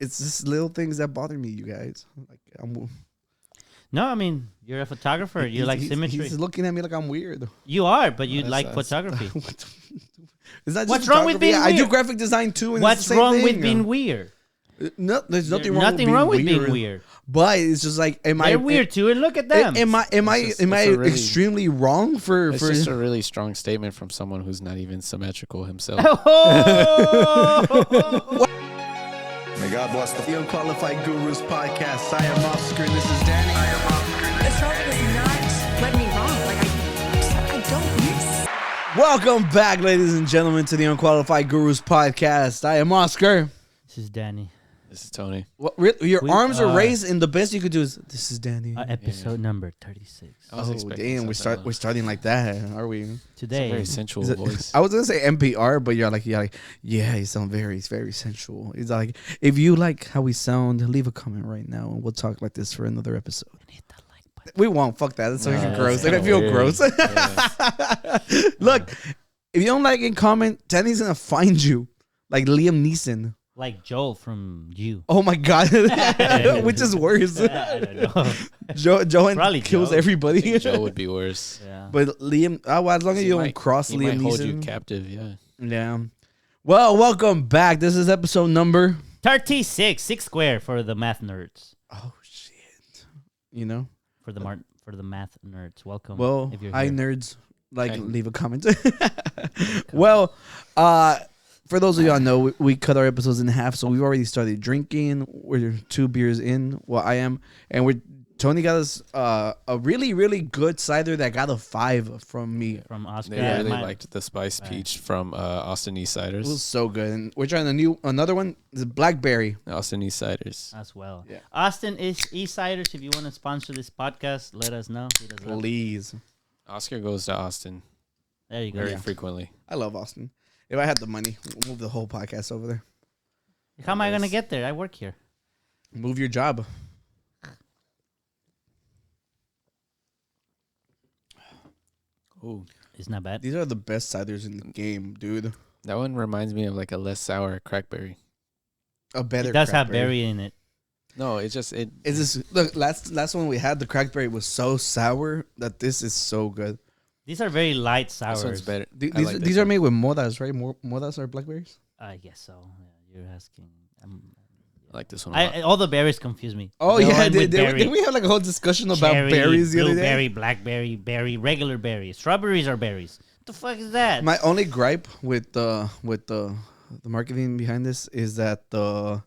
it's just little things that bother me, you guys. Like No, I mean, you're a photographer. You like symmetry. He's looking at me like I'm weird. You are, but you like photography. Is that just What's wrong with being weird? I do graphic design too. And What's it's the same wrong thing. with being weird? No, there's nothing wrong with being being weird. But it's just like, They're weird too, and look at them. Am I really, extremely wrong for? It's just a really strong statement from someone who's not even symmetrical himself. May God bless the Unqualified Gurus podcast. I am Oscar, and this is Danny. I am Oscar. This robot does not let me wrong. Like I don't miss. Welcome back, ladies and gentlemen, to the Unqualified Gurus podcast. I am Oscar. This is Danny. This is Tony. What, your arms are raised, and the best you could do is, "This is Danny." Episode number 36. Oh damn, we're starting like that, are we? Today, very sensual voice. I was gonna say NPR, but you're like, yeah, you sound very sensual. It's like, if you like how we sound, leave a comment right now, and we'll talk like this for another episode. hit that like button. We won't. Fuck that. That's fucking gross. That's I feel weird. gross. Look, if you don't like it, comment. Danny's gonna find you, like Liam Neeson. Like Joel from You. Oh my god, which is worse? I don't know. Joe Probably kills Joe. everybody. Joe would be worse. Yeah. But Liam, well, as long as you don't might- cross He Liam might hold you Neeson. captive, yeah. Yeah. Well, welcome back. This is episode number. 36, 6 square for the math nerds. Oh shit. You know. For the math nerds. Welcome. Well, if you're hi here. nerds. Like, Okay. leave a comment. Well, for those of y'all know, we cut our episodes in half, so we've already started drinking. We're 2 beers in. Well, I am, and Tony got us a really, really good cider that got a 5 from me. From Oscar. They really Mine- liked the spice peach from Austin East It was Ciders. so good, and we're trying another one. It's Blackberry. Austin East Ciders. as well. Yeah. Austin is Eastsiders. If you want to sponsor this podcast, let us know. Hit us up. Please. Oscar goes to Austin There you go. very frequently. I love Austin. If I had the money, we'll move the whole podcast over there. How am I going to get there? I work here. Move your job. Ooh, It's not bad. These are the best ciders in the game, dude. that one reminds me of like a less sour crackberry. A better. It does have crackberry. berry in it. No, it's just it. Is this look? Last one we had, the crackberry was so sour that this is so good. These are very light sours. This one's better. These, I like this these are one. made with modas, right? Modas are blackberries. I guess so. Yeah, you're asking. I like this one a lot. All the berries confuse me. Oh The yeah, one with did berry. we have like a whole discussion about Cherry, berries the other day? blueberry, blackberry, berry, regular berries. Strawberries are berries. What the fuck is that? My only gripe with the marketing behind this is that the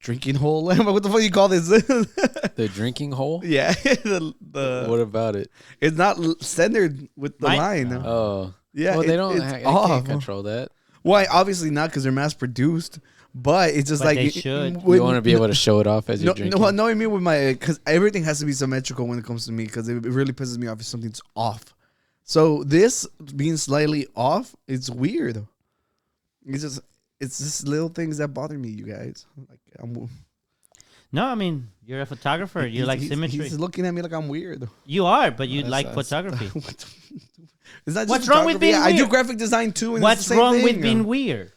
drinking hole. What the fuck you call this? The drinking hole. Yeah, the What about it? it's not centered with the line. No. Oh, Yeah, well, they don't. It's They off. can't control that. Why? Obviously not, because they're mass produced. But it's just But like they should. You want to be able to show it off as you're drinking. No, I mean with my, because everything has to be symmetrical when it comes to me, because it really pisses me off if something's off. So this being slightly off, it's weird. It's just little things that bother me, you guys. Like No, I mean, you're a photographer. You like symmetry. He's looking at me like I'm weird. You are, but you like that's- photography. Is that just What's wrong with photography? being I do weird? graphic design too. And What's it's the same wrong thing. with being weird?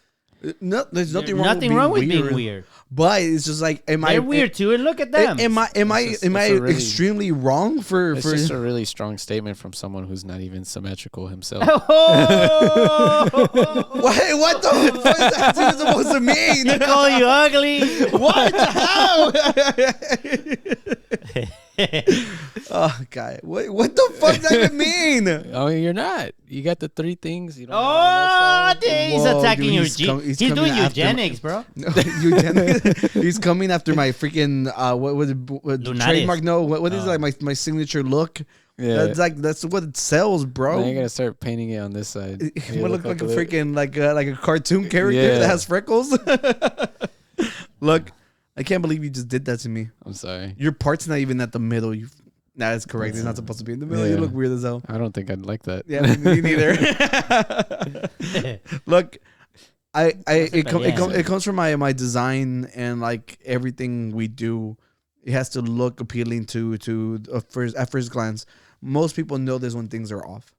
No, there's nothing There's wrong. nothing wrong with being weird. But it's just like, am I They're weird too, and look at them. Am I It's a really- extremely wrong for It's just a really strong statement from someone who's not even symmetrical himself. what the fuck is that even supposed to mean? They call you ugly. What? How? Oh god, what the fuck does that even mean? Oh, you're not. You got the 3 things. You don't. Oh, he's Whoa, attacking dude, your he's gene. He's coming doing after eugenics, bro. He's coming after my freaking what was it? Lunatis. Trademark? No, what is it, like my signature look? Yeah. That's what it sells, bro. Now you gotta start painting it on this side. It You would look like a little- freaking like a cartoon character Yeah. that has freckles. Look, I can't believe you just did that to me. I'm sorry. Your part's not even at the middle. That is correct. It's not supposed to be in the middle. You Yeah. look weird as hell. I don't think I'd like that. Yeah, me neither. Look, it comes from my design and like everything we do. It has to look appealing to at first glance. Most people know this when things are off.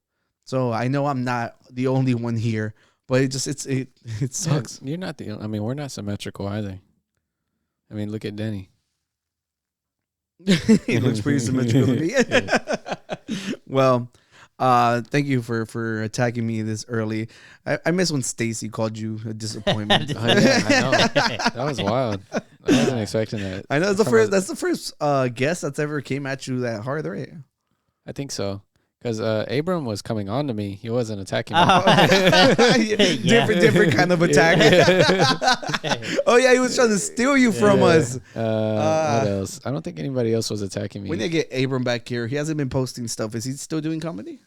So I know I'm not the only one here, but it sucks. You're not the. I mean, we're not symmetrical either. I mean, look at Denny. He looks pretty symmetrical to me. Well, thank you for attacking me this early. I miss when Stacy called you a disappointment. Oh, yeah, I know. That was wild. I wasn't expecting that. I know that's the first guest that's ever came at you that hard, right? I think so. Because Abram was coming on to me. He wasn't attacking me. Different kind of attack. Oh yeah, he was trying to steal you from us. What else? I don't think anybody else was attacking me. We need to get Abram back here. He hasn't been posting stuff. Is he still doing comedy?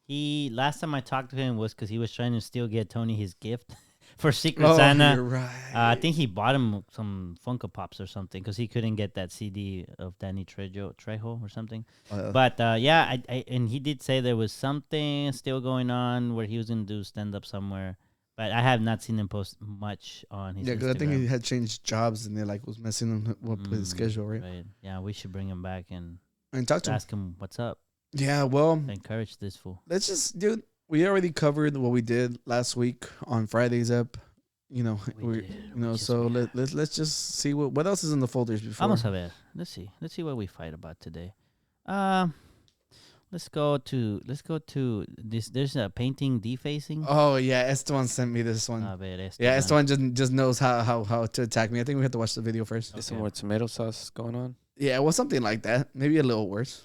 Last time I talked to him was because he was trying to still get Tony his gift for Secret Oh, Santa. you're right. I think he bought him some Funko Pops or something because he couldn't get that CD of Danny Trejo or something. But yeah, I and he did say there was something still going on where he was going to do stand up somewhere. But I have not seen him post much on his Because I think Instagram. he had changed jobs and they like was messing him up with his schedule, right? Yeah, we should bring him back and Talk to him. ask him what's up. Yeah, well, Encourage this fool. let's just, dude. We already covered what we did last week on Friday's up. You know, let's just see what else is in the folders before. Vamos a ver. Let's see what we fight about today. Let's go to this. There's a painting defacing. Oh yeah, Esteban sent me this one. A ver, Yeah, Esteban just knows how to attack me. I think we have to watch the video first. There's some more tomato sauce going on. Yeah, well, something like that. Maybe a little worse.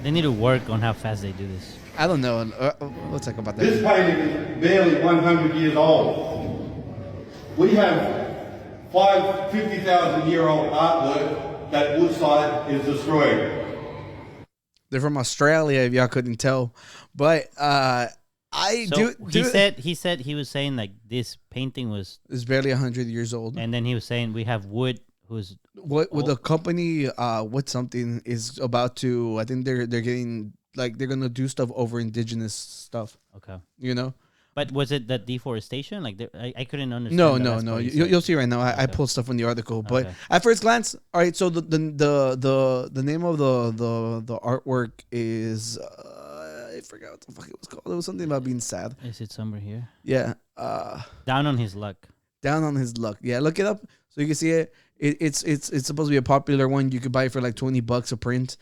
They need to work on how fast they do this. I don't know. We'll talk about that. This painting is barely 100 years old. We have 50,000-year-old artwork that Woodside is destroying. They're from Australia, if y'all couldn't tell. But He said he was saying like this painting was, it's barely 100 years old. and then he was saying we have Wood who's What with the company, what something is about to? I think they're getting like they're gonna do stuff over indigenous stuff. okay. You know? But was it that deforestation? Like I couldn't understand. No, the no, last no. part he You, said. you'll see right now. I pulled stuff from the article, but Okay. at first glance, all right. So the name of the artwork is I forgot what the fuck it was called. It was something about being sad. Is it somewhere here? Yeah. Down on his luck. Down on his luck. Yeah, look it up so you can see it. It's supposed to be a popular one. You could buy it for like $20 a print,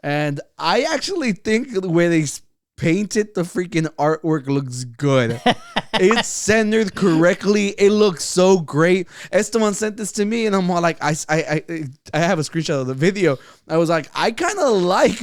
and I actually think where they painted the freaking artwork looks good. It's centered correctly. It looks so great. Esteban sent this to me, and I'm all like, I have a screenshot of the video. I was like, I kind of like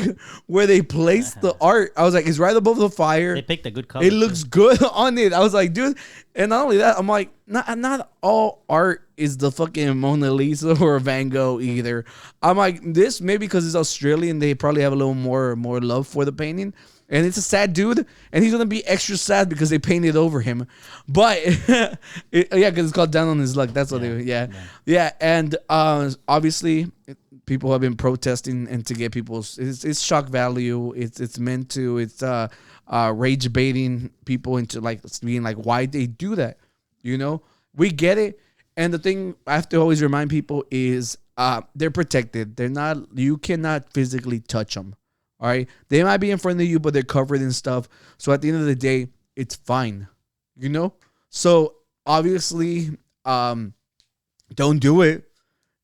where they placed the art. I was like, it's right above the fire. They picked a good color. It looks good on it. I was like, dude. And not only that, I'm like, not all art is the fucking Mona Lisa or Van Gogh either. I'm like, this maybe because it's Australian, they probably have a little more love for the painting. And it's a sad dude, and he's gonna be extra sad because they painted over him. But because it's called Down on His Luck. That's what yeah. And obviously, people have been protesting and to get people's. It's shock value. It's meant to. It's rage baiting people into like being like, why they do that? You know, we get it. And the thing I have to always remind people is they're protected. They're not. You cannot physically touch them. All right, they might be in front of you, but they're covered in stuff. So at the end of the day, it's fine, you know. So obviously, don't do it.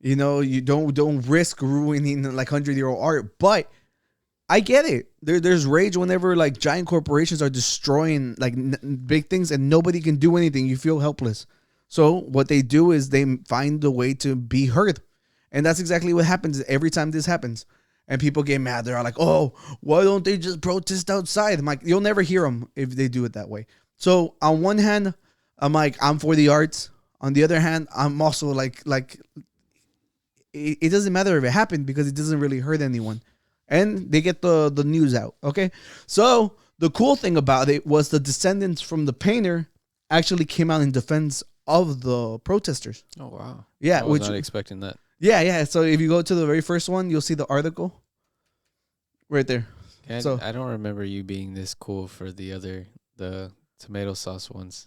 You know, you don't risk ruining like 100-year-old art. But I get it. There's rage whenever like giant corporations are destroying like big things and nobody can do anything. You feel helpless. So what they do is they find a way to be heard, and that's exactly what happens every time this happens. And people get mad. They're like, oh, why don't they just protest outside? I'm like, you'll never hear them if they do it that way. So on one hand, I'm like, I'm for the arts. On the other hand, I'm also like it doesn't matter if it happened because it doesn't really hurt anyone. And they get the news out. Okay. So the cool thing about it was the descendants from the painter actually came out in defense of the protesters. Oh, wow. Yeah. I was not expecting that. Yeah. So if you go to the very first one, you'll see the article right there. And I don't remember you being this cool for the tomato sauce ones.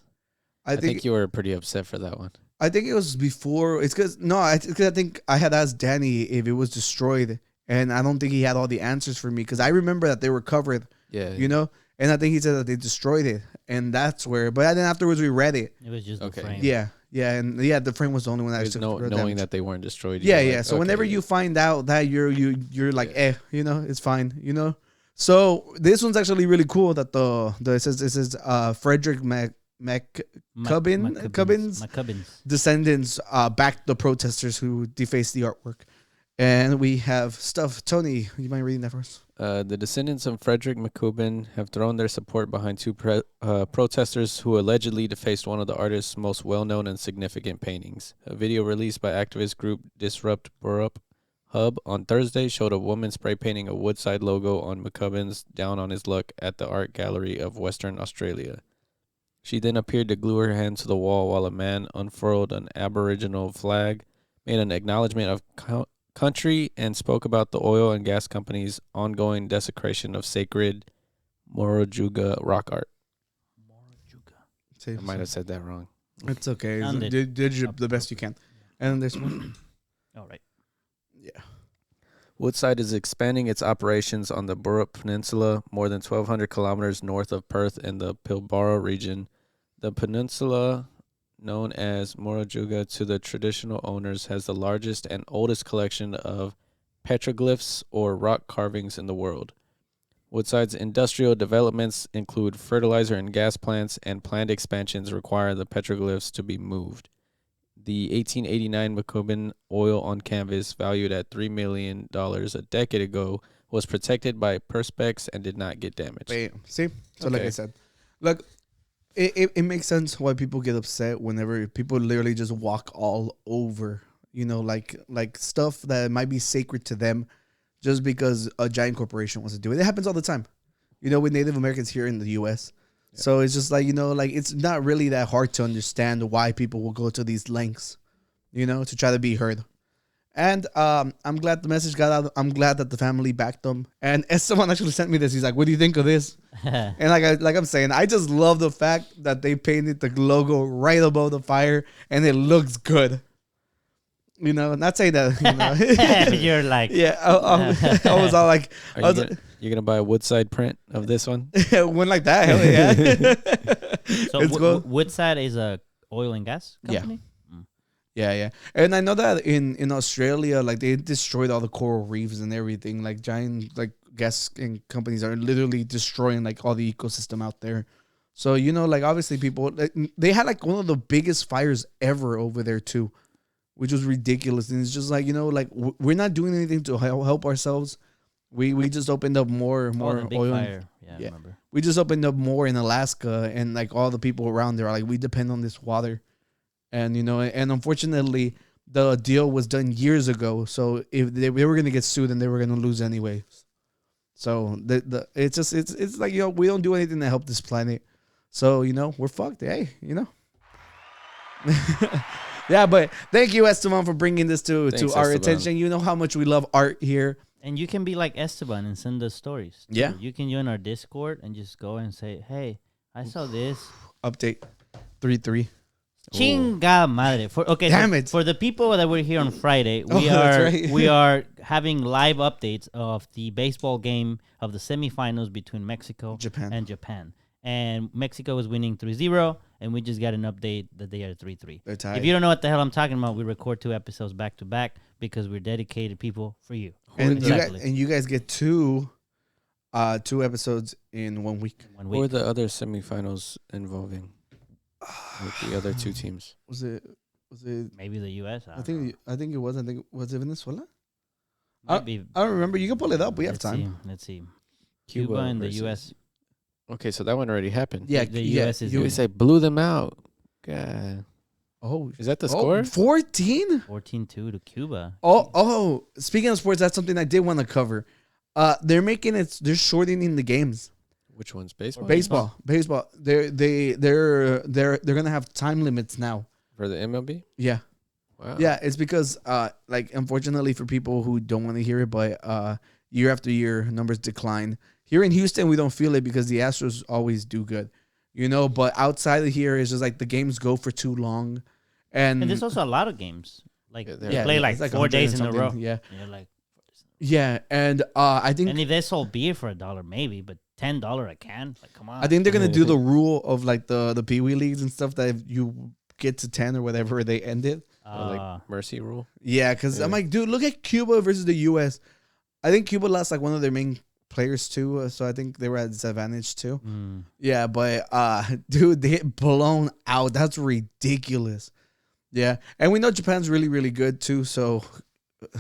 I think you were pretty upset for that one. I think it was before. It's because I think I had asked Danny if it was destroyed, and I don't think he had all the answers for me because I remember that they were covered. Yeah. You know, And I think he said that they destroyed it, and that's where. But then afterwards, we read it. It was just the frame. Yeah, and the frame was the only one that took knowing damage. that they weren't destroyed. Yeah, yeah. So whenever you find out that you're like, it's fine, So this one's actually really cool. That it says Frederick McCubbin's descendants backed the protesters who defaced the artwork. And we have stuff. Tony, you mind reading that for us? The descendants of Frederick McCubbin have thrown their support behind two protesters who allegedly defaced one of the artist's most well-known and significant paintings. A video released by activist group Disrupt Borup Hub on Thursday showed a woman spray painting a Woodside logo on McCubbin's Down on His Luck at the Art Gallery of Western Australia. She then appeared to glue her hand to the wall while a man unfurled an Aboriginal flag, made an acknowledgement of country, and spoke about the oil and gas company's ongoing desecration of sacred Morojuga rock art. I might have said that wrong. It's okay. Did the best you can. And this one. All right. Yeah. Woodside is expanding its operations on the Borup Peninsula, more than 1,200 kilometers north of Perth in the Pilbara region. The peninsula, known as Morojuga to the traditional owners, has the largest and oldest collection of petroglyphs or rock carvings in the world. Woodside's industrial developments include fertilizer and gas plants, and planned expansions require the petroglyphs to be moved. The 1889 McCubbin oil on canvas, valued at $3 million a decade ago, was protected by perspex and did not get damaged. Bam. See? So like I said, look, it makes sense why people get upset whenever people literally just walk all over, like stuff that might be sacred to them just because a giant corporation wants to do it. It happens all the time, with Native Americans here in the U.S., So it's just like, it's not really that hard to understand why people will go to these lengths, to try to be heard. And I'm glad the message got out. I'm glad that the family backed them. And someone actually sent me this. He's like, what do you think of this? And like I'm saying, I just love the fact that they painted the logo right above the fire and it looks good. Not saying that. You're like. Yeah, I was all like. You're going to buy a Woodside print of this one? One like that, hell yeah. So Woodside is a oil and gas company? Yeah. And I know that in Australia, like, they destroyed all the coral reefs and everything. Like, giant, like, gas companies are literally destroying, like, all the ecosystem out there. So, like, obviously people, they had, like, one of the biggest fires ever over there, too, which was ridiculous. And it's just like, like, we're not doing anything to help ourselves. We just opened up more oil. Fire. Yeah, I remember. We just opened up more in Alaska, and like all the people around there are like, we depend on this water, and and unfortunately the deal was done years ago. So if they were gonna get sued, and they were gonna lose anyway. So it's like, we don't do anything to help this planet. So we're fucked. Hey, Yeah, but thank you, Esteban, for bringing this to our attention. You know how much we love art here. And you can be like Esteban and send us stories. Yeah. You can join our Discord and just go and say, hey, I saw this. Update 3.3. Chinga madre. Damn it. For the people that were here on Friday, we are having live updates of the baseball game of the semifinals between Mexico and Japan. And Mexico was winning 3-0, and we just got an update that they are 3-3. They're tied. If you don't know what the hell I'm talking about, we record 2 episodes back to back because we're dedicated people for you. And you guys get two episodes in 1 week. Or the other semifinals involving with the other 2 teams. Was it maybe the U.S.? I think it was. Was it Venezuela? I don't remember. You can pull it up. We have time. Let's see. Cuba and the U.S. Okay, so that one already happened. Yeah, the U.S. is. You would say blew them out. God. Oh, is that the score? 14? 14-2 to Cuba. Oh, speaking of sports, that's something I did want to cover. They're shortening the games. Which one's baseball? Baseball. They're gonna have time limits now. For the MLB? Yeah. Wow. Yeah, it's because unfortunately for people who don't want to hear it, but year after year numbers decline. Here in Houston, we don't feel it because the Astros always do good. But outside of here, it's just like the games go for too long. And there's also a lot of games. Like, they play like 4 days in a row. Yeah. And you're like, yeah. And I think. And if they sold beer for $1, maybe, but $10 a can. Like, come on. I think they're gonna do the rule of like the Pee Wee leagues and stuff that if you get to 10 or whatever they end it. Like mercy rule. Yeah, because I'm like, dude, look at Cuba versus the U.S. I think Cuba lost like one of their main players too, so I think they were at disadvantage too. Yeah, but dude, they get blown out. That's ridiculous. Yeah, and we know Japan's really, really good too. So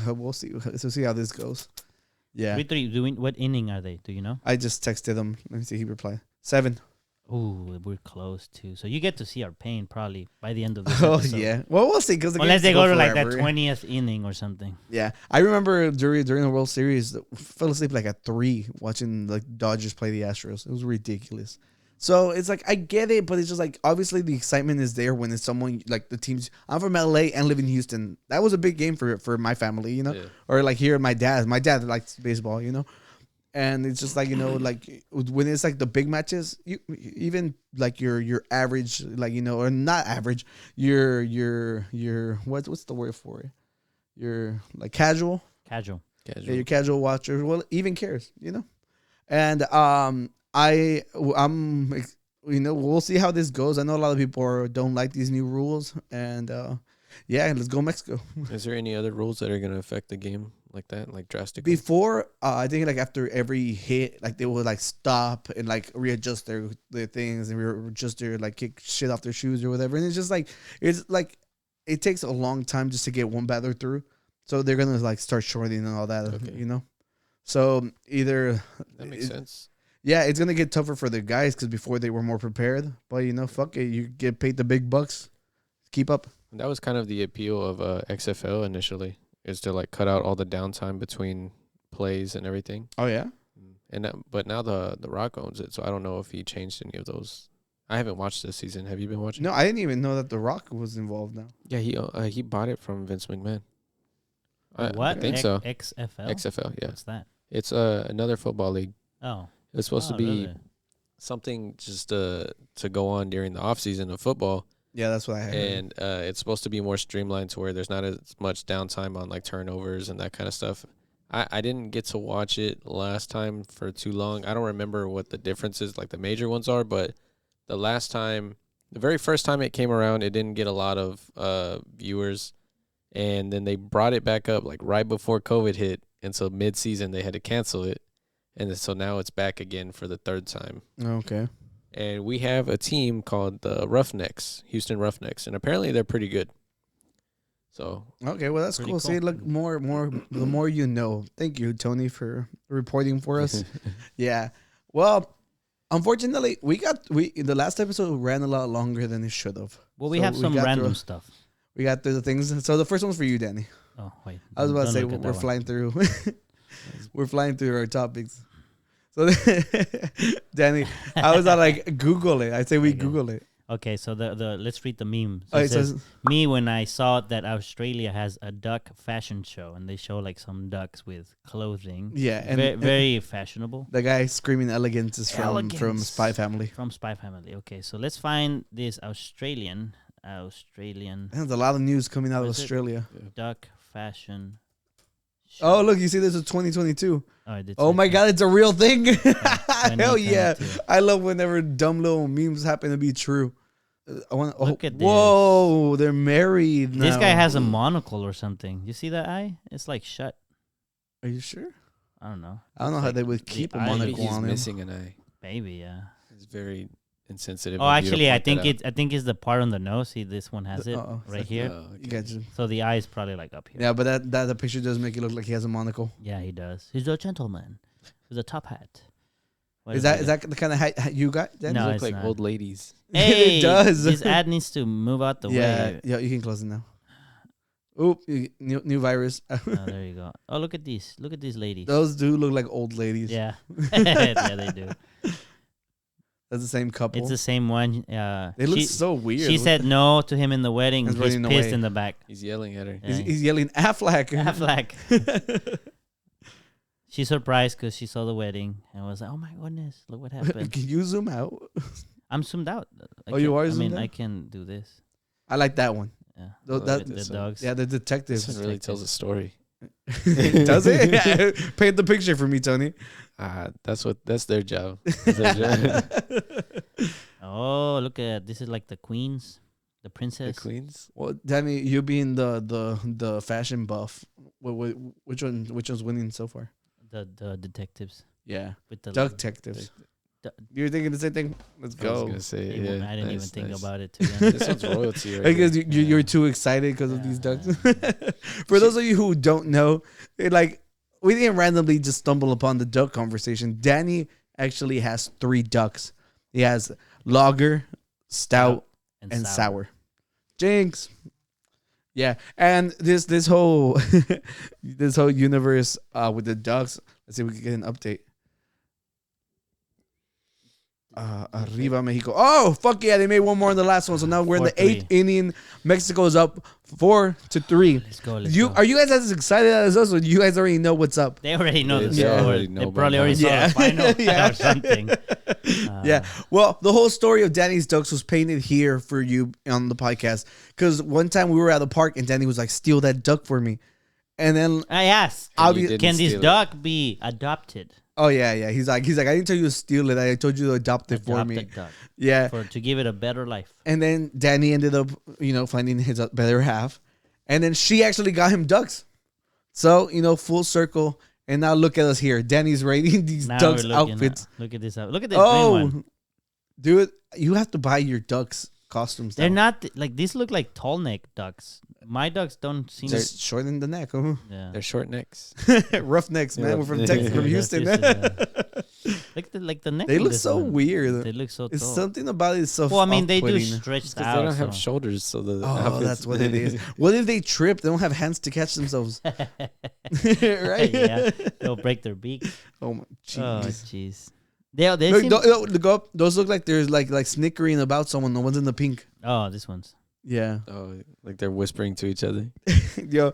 we'll see. So see how this goes. Yeah. 3-3. What inning are they? Do you know? I just texted him. Let me see. He replied 7. Ooh, we're close too. So you get to see our pain probably by the end of this Oh episode. yeah. Well, we'll see because Unless they go to like that 20th inning or something. Yeah, I remember during the World Series, fell asleep like at 3 watching like Dodgers play the Astros. It was ridiculous. So it's like I get it, but it's just like obviously the excitement is there when it's someone like the teams. I'm from LA and live in Houston. That was a big game for my family, you know, or like here my dad. My dad likes baseball, you know, and it's just like like when it's like the big matches, you even like your average, like or not average, your what's the word for it? Your like casual. Yeah, your casual watcher. Well, even cares, and we'll see how this goes. I know a lot of people don't like these new rules, and let's go Mexico. Is there any other rules that are going to affect the game like that, like drastically? Before, I think like after every hit, like they will like stop and like readjust their things and readjust their like kick shit off their shoes or whatever. And it's like it takes a long time just to get one batter through, so they're gonna like start shorting and all that, So either that makes sense. Yeah, it's gonna get tougher for the guys because before they were more prepared. But fuck it, you get paid the big bucks. Keep up. That was kind of the appeal of XFL initially, is to like cut out all the downtime between plays and everything. Oh yeah. But now the Rock owns it, so I don't know if he changed any of those. I haven't watched this season. Have you been watching? No, I didn't even know that the Rock was involved now. Yeah, he bought it from Vince McMahon. What? I think so. XFL. XFL. Yeah. What's that? It's another football league. Oh. It's supposed to be really? something just to go on during the off season of football. Yeah, that's what I heard. And it's supposed to be more streamlined to where there's not as much downtime on like turnovers and that kind of stuff. I didn't get to watch it last time for too long. I don't remember what the differences, like the major ones are, but the very first time it came around, it didn't get a lot of viewers. And then they brought it back up like right before COVID hit. And so mid-season, they had to cancel it. And so now it's back again for the 3rd time. Okay. And we have a team called the Roughnecks, Houston Roughnecks, and apparently they're pretty good. So okay, well that's cool. See, look, the more you know. Thank you, Tony, for reporting for us. Yeah. Well, unfortunately, the last episode ran a lot longer than it should have. Well, we have some random stuff. We got through the things. So the first one's for you, Danny. Oh wait. I was about to say we're flying through. We're flying through our topics. So, Danny, I was like, Google it. I say we Google it. Okay, so the let's read the meme. So it says, me when I saw that Australia has a duck fashion show and they show like some ducks with clothing. Yeah, and very fashionable. The guy screaming elegance is from Spy Family. From Spy Family. Okay, so let's find this Australian. There's a lot of news coming out of Australia. Duck fashion show. Oh, look, you see this is 2022. Oh my God, it's a real thing. Yeah, Hell yeah. I love whenever dumb little memes happen to be true. Look at this. Whoa, they're married now. This guy has a monocle or something. You see that eye? It's like shut. Are you sure? I don't know. I don't know how they would keep a monocle on him. He's missing an eye. Maybe, yeah. It's very insensitive. Oh, actually, I think it's the part on the nose. See, this one has it right here. Okay. Gotcha. So the eye is probably like up here. Yeah, but that picture does make it look like he has a monocle. Yeah, he does. He's a gentleman with a top hat. Is that the kind of hat you got? They No, look like not. old ladies. Hey, it does. This ad needs to move out the way. Yeah, you can close it now. Oop, new virus. Oh, there you go. Oh, look at these. Look at these ladies. Those do look like old ladies. Yeah. Yeah, they do. That's the same couple. It's the same one. They look so weird. She said no to him in the wedding. He's pissed away. in the back. He's yelling at her. Yeah. He's yelling Affleck. Affleck. She's surprised because she saw the wedding and was like, "Oh my goodness, look what happened." Can you zoom out? I'm zoomed out. You are zoomed out? I can do this. I like that one. Yeah. The dogs. Yeah, the detective. This one really tells a story. Does it? Paint the picture for me, Tony. That's their job. That's their job. Oh, look at this is like the queens, the The princess. queens. Well, Danny, you being the fashion buff, which one's winning so far? The detectives Yeah, with the duck detectives. You're thinking the same thing? Let's I was go. gonna say, They- yeah. I didn't even nice, think nice. about it. To be honest. This one's royalty, right? Because here. you're too excited because of these Yeah. ducks. For those of you who don't know, we didn't randomly just stumble upon the duck conversation. Danny actually has 3 ducks. He has lager, stout, and sour. Jinx. Yeah, and this whole this whole universe with the ducks. Let's see if we can get an update. Arriba Mexico. Oh fuck yeah! They made one more in the last one, so now we're in the 8th 4-3. inning. Mexico is up 4-3. Let's go. Let's go. Are you guys as excited as us, or do you guys already know what's up? They already know the They score. already know They by probably now. already saw Yeah. the final Yeah. or something. Yeah. Well, the whole story of Danny's ducks was painted here for you on the podcast. Because one time we were at the park and Danny was like, "Steal that duck for me," and then I asked, I'll You be. didn't can this steal it. duck be adopted? Oh yeah. He's like, I didn't tell you to steal it. I told you to adopt it for me. Adopted duck Yeah. to give it a better life. And then Danny ended up, finding his better half. And then she actually got him ducks. So, full circle. And now look at us here. Danny's rating these Now ducks we're looking outfits. Look at this. Look at this green one. Dude, you have to buy your ducks costumes. They're now. not like these. Look like tall neck ducks. My ducks don't seem. Just shorten the neck. Huh? Yeah. They're short necks. Rough necks, man. Yeah. We're from Texas, from Yeah, Houston. Look at the neck. They on look this so one. weird. They look so It's tall. something about it is so. Well, I mean, they do off-putting. stretched Because out. they don't have so- shoulders, so the Oh, outfits- that's what it is. What if they trip? They don't have hands to catch themselves. Right? Yeah, they'll break their beak. Oh my Oh, jeez. jeez. They Look, seem. look up. Those look like there's like snickering about someone. The one's in the pink. Oh, this one's. Yeah. Oh, like they're whispering to each other. Yo,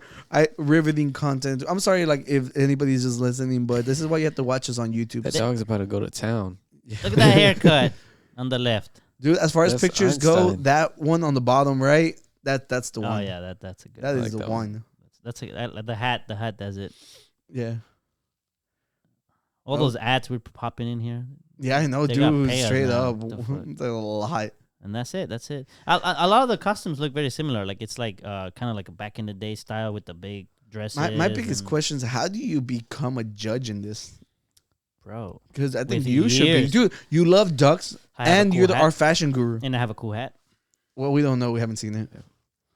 riveting content. I'm sorry, like if anybody's just listening, but this is why you have to watch us on YouTube. That dog's about to go to town. Look at that haircut on the left. Dude, as far as That's pictures go, Einstein. that one on the bottom right, that's the Oh one. yeah, that's a good. That I is like the that one. one. That's the hat. The hat does it. Yeah. All Oh. those ads we're popping in here, Yeah, I know, They got dude. paid Straight now. up. What the fuck? It's a lot. and that's it. That's it. A lot of the costumes look very similar. Like it's like kind of like a back in the day style with the big dresses. My biggest and- question is how do you become a judge in this? bro. Because I think With you should be. years. Dude, you love ducks I have a and cool you're hat. our fashion guru. And I have a cool hat. Well, we don't know. We haven't seen it.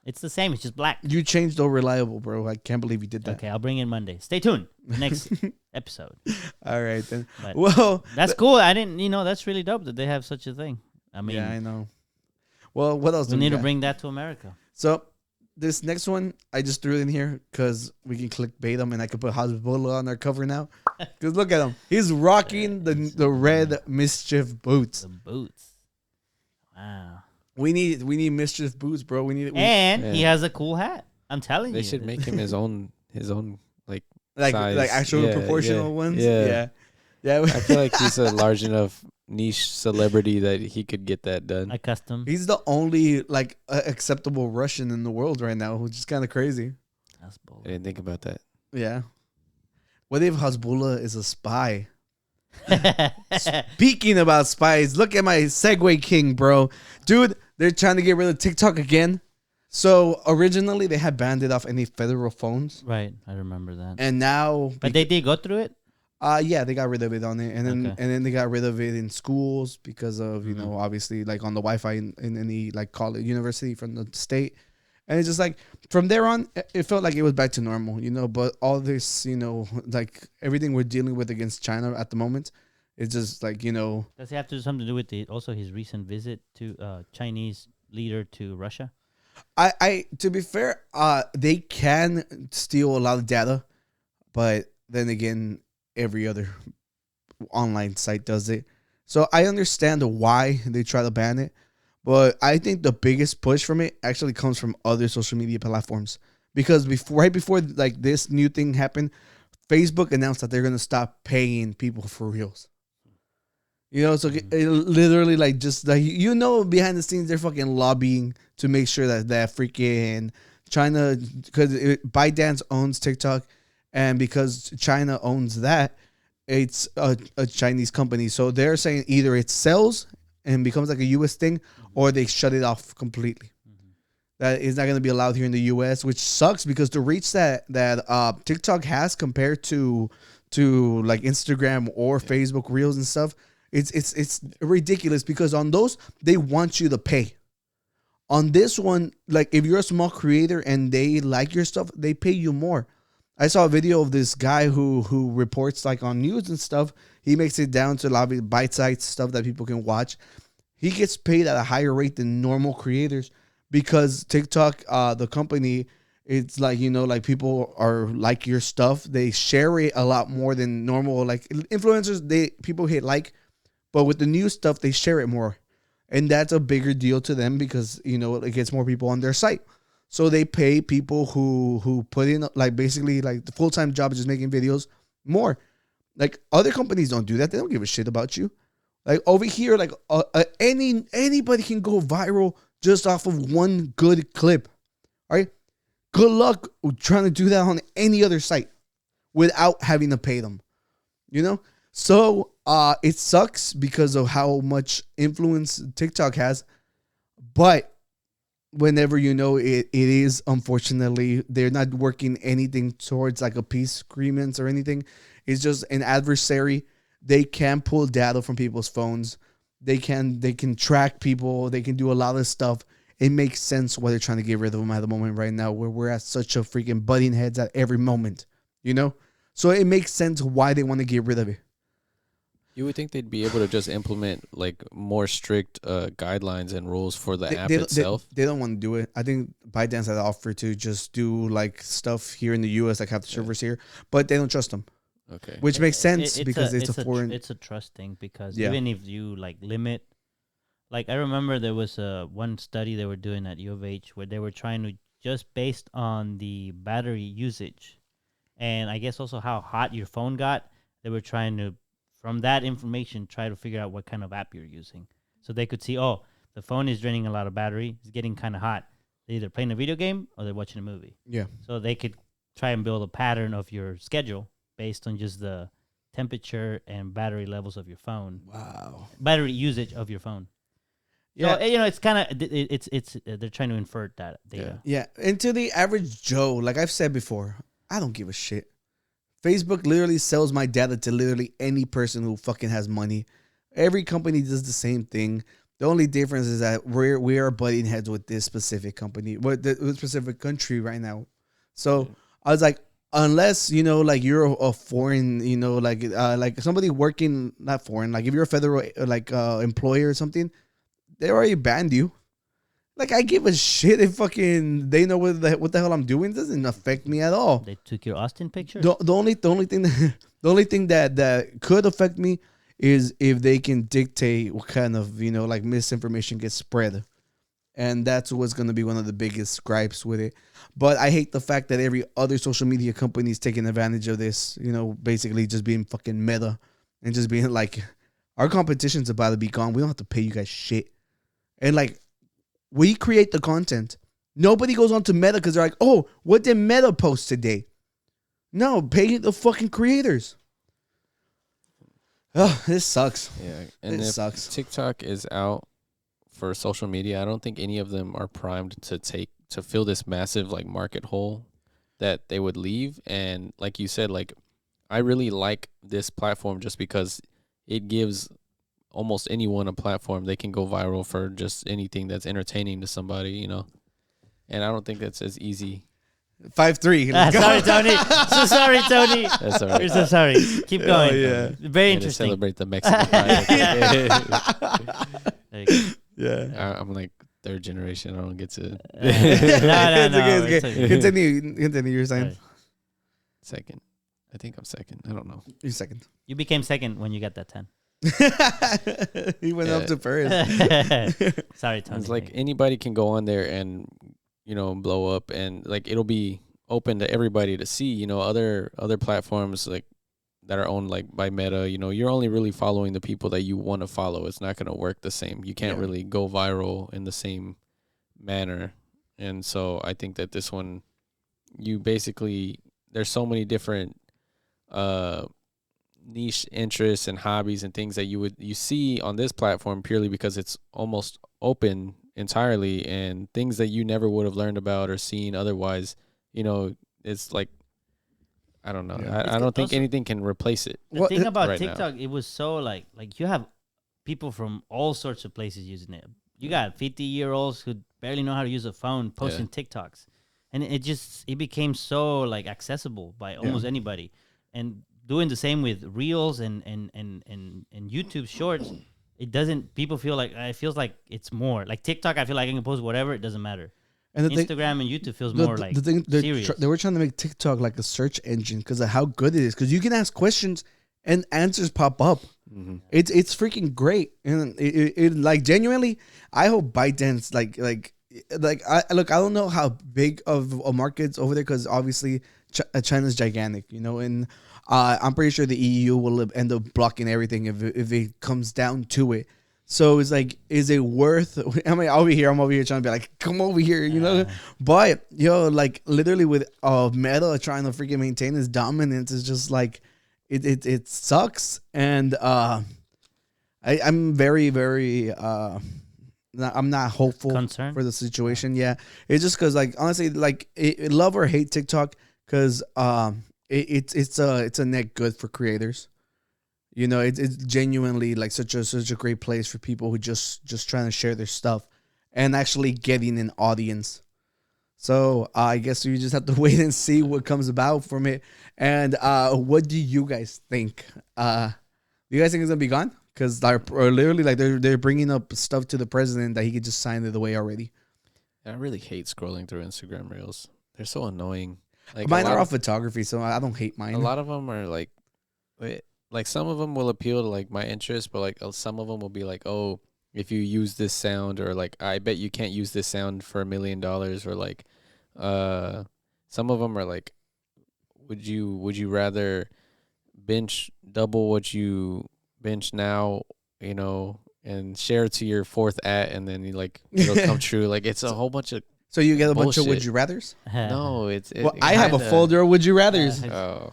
It's the same. It's just black. You changed though reliable, bro. I can't believe you did that. Okay, I'll bring it Monday. Stay tuned. Next episode. All right, then. But Well, that's cool. I didn't. That's really dope that they have such a thing. I mean, yeah, I know. Well, what else we do need to got? bring that to America. So this next one, I just threw it in here because we can clickbait them, and I could put Hezbollah on our cover now. Because look at him, he's rocking the red mischief boots. The boots. Wow. We need mischief boots, bro. We need And he Yeah. has a cool hat. I'm telling They you. should make him his own like like size. actual Yeah, proportional yeah, ones. yeah. Yeah. I feel like he's a large enough niche celebrity that he could get that done. a custom. He's the only acceptable Russian in the world right now, which is kind of crazy. That's bold. I didn't think about that. Yeah. What if Hezbollah is a spy? Speaking about spies, look at my Segway King, bro. Dude, they're trying to get rid of TikTok again. So originally they had banned it off any federal phones, Right. I remember that. and now, But they did go through it. yeah, they got rid of it on it, and then Okay. they got rid of it in schools because of obviously like on the Wi-Fi in any like college university from the state, and it's just like from there on it felt like it was back to normal, But all this, like everything we're dealing with against China at the moment, it's just like Does it have to do something to do with also his recent visit to Chinese leader to Russia? I to be fair, they can steal a lot of data, but then again, every other online site does it. So I understand why they try to ban it, but I think the biggest push from it actually comes from other social media platforms because right before like this new thing happened, Facebook announced that they're gonna stop paying people for reels. So it literally like just like behind the scenes they're fucking lobbying to make sure that freaking China, because ByteDance owns TikTok, and because China owns that, it's a Chinese company. So they're saying either it sells and becomes like a U.S. thing, or they shut it off completely. That is not going to be allowed here in the U.S., which sucks because the reach that TikTok has compared to like Instagram or Facebook Reels and stuff, it's ridiculous because on those they want you to pay. On this one, like if you're a small creator and they like your stuff, they pay you more. I saw a video of this guy who reports like on news and stuff. He makes it down to a lot of bite-sized stuff that people can watch. He gets paid at a higher rate than normal creators because TikTok, the company, it's like, like people are like your stuff. They share it a lot more than normal. Like influencers, people hit like, but with the new stuff, they share it more. And that's a bigger deal to them because, it gets more people on their site. So they pay people who put in like basically like the full-time job is just making videos more. Like other companies don't do that. They don't give a shit about you. Like over here, like anybody can go viral just off of one good clip. All right. Good luck trying to do that on any other site without having to pay them. So it sucks because of how much influence TikTok has. But whenever it is, unfortunately, they're not working anything towards like a peace agreements or anything. It's just an adversary. They can pull data from people's phones. They can track people. They can do a lot of stuff. It makes sense why they're trying to get rid of them at the moment right now, where we're at such a freaking butting heads at every moment, So it makes sense why they want to get rid of it. You would think they'd be able to just implement like more strict guidelines and rules for the app itself. They don't want to do it. I think ByteDance had offered to just do like stuff here in the U.S., like have the servers here, but they don't trust them. Okay, which makes sense because it's a foreign. It's a trust thing because even if you like limit, like I remember there was one study they were doing at U of H where they were trying to just based on the battery usage, and I guess also how hot your phone got. They were trying to, from that information, try to figure out what kind of app you're using. So they could see, the phone is draining a lot of battery. It's getting kind of hot. They're either playing a video game or they're watching a movie. Yeah. So they could try and build a pattern of your schedule based on just the temperature and battery levels of your phone. Wow. Battery usage of your phone. Yeah. So, it's kind of, it's they're trying to invert that data. Yeah. And to the average Joe, like I've said before, I don't give a shit. Facebook literally sells my data to literally any person who fucking has money. Every company does the same thing. The only difference is that we are butting heads with this specific company, with the specific country right now. So I was like, unless like you're a foreign, like somebody working not foreign, like if you're a federal employer or something, they already banned you. Like, I give a shit if fucking they know what the hell I'm doing. It doesn't affect me at all. They took your Austin picture? The only thing that could affect me is if they can dictate what kind of, like misinformation gets spread. And that's what's going to be one of the biggest gripes with it. But I hate the fact that every other social media company is taking advantage of this, basically just being fucking meta and just being like, our competition's about to be gone. We don't have to pay you guys shit. And like, we create the content. Nobody goes on to Meta because they're like, oh, what did Meta post today? No, pay the fucking creators. Oh, this sucks. Yeah, and this if sucks. TikTok is out for social media, I don't think any of them are primed to fill this massive like market hole that they would leave. And like you said, like I really like this platform just because it gives almost anyone a platform. They can go viral for just anything that's entertaining to somebody, And I don't think that's as easy. 5'3". Sorry, Tony. So sorry, Tony. That's all right. We're so sorry. Keep going. Yeah. Very To interesting. celebrate the Mexican pride. There you go. Yeah. I'm like third generation. I don't get to No. It's it's okay. okay. Continue your sign. Sorry. second. I think I'm second. I don't know. You're second. You became second when you got that 10. He went up to first. Sorry, Tony. It's like anybody can go on there and blow up, and like it'll be open to everybody to see. Other platforms like that are owned like by Meta. You're only really following the people that you want to follow. It's not gonna work the same. You can't really go viral in the same manner, and so I think that this one, you basically there's so many different niche interests and hobbies and things that you see on this platform purely because it's almost open entirely, and things that you never would have learned about or seen otherwise. It's like, I don't know. Yeah. I don't think also, anything can replace it. The thing about right TikTok, it was so like you have people from all sorts of places using it. You got 50-year-olds who barely know how to use a phone posting TikToks, and it became so like accessible by almost anybody. And doing the same with Reels and YouTube Shorts, people feel like it feels like it's more like TikTok. I feel like I can post whatever, it doesn't matter. And Instagram and YouTube feels more like serious. They were trying to make TikTok like a search engine because of how good it is. Because you can ask questions and answers pop up. Mm-hmm. It's freaking great, and it like genuinely. I hope ByteDance I don't know how big of a market's over there because obviously China's gigantic, and I'm pretty sure the EU will end up blocking everything if it comes down to it. So it's like, is it worth? I'm over here trying to be like, come over here, But like literally with Meta trying to freaking maintain its dominance is just like, it sucks, and I'm very very I'm not hopeful Concerned? for the situation. Yeah, it's just because like honestly, like love or hate TikTok because it's a net good for creators. It's genuinely like such a great place for people who just trying to share their stuff and actually getting an audience. So I guess we just have to wait and see what comes about from it. And what do you guys think? Do you guys think it's gonna be gone? Because they're literally like they're bringing up stuff to the president that he could just sign it away already. I really hate scrolling through Instagram Reels. They're so annoying. Like mine are all photography, so I don't hate mine. A lot of them are like some of them will appeal to like my interest, but like some of them will be like, oh, if you use this sound, or like I bet you can't use this sound for $1 million, or like some of them are like, would you rather bench double what you bench now, and share it to your fourth and then it'll come true. Like it's a whole bunch of. So you get a bunch of bullshit. would you rathers? No, I have a folder of would you rathers. Oh.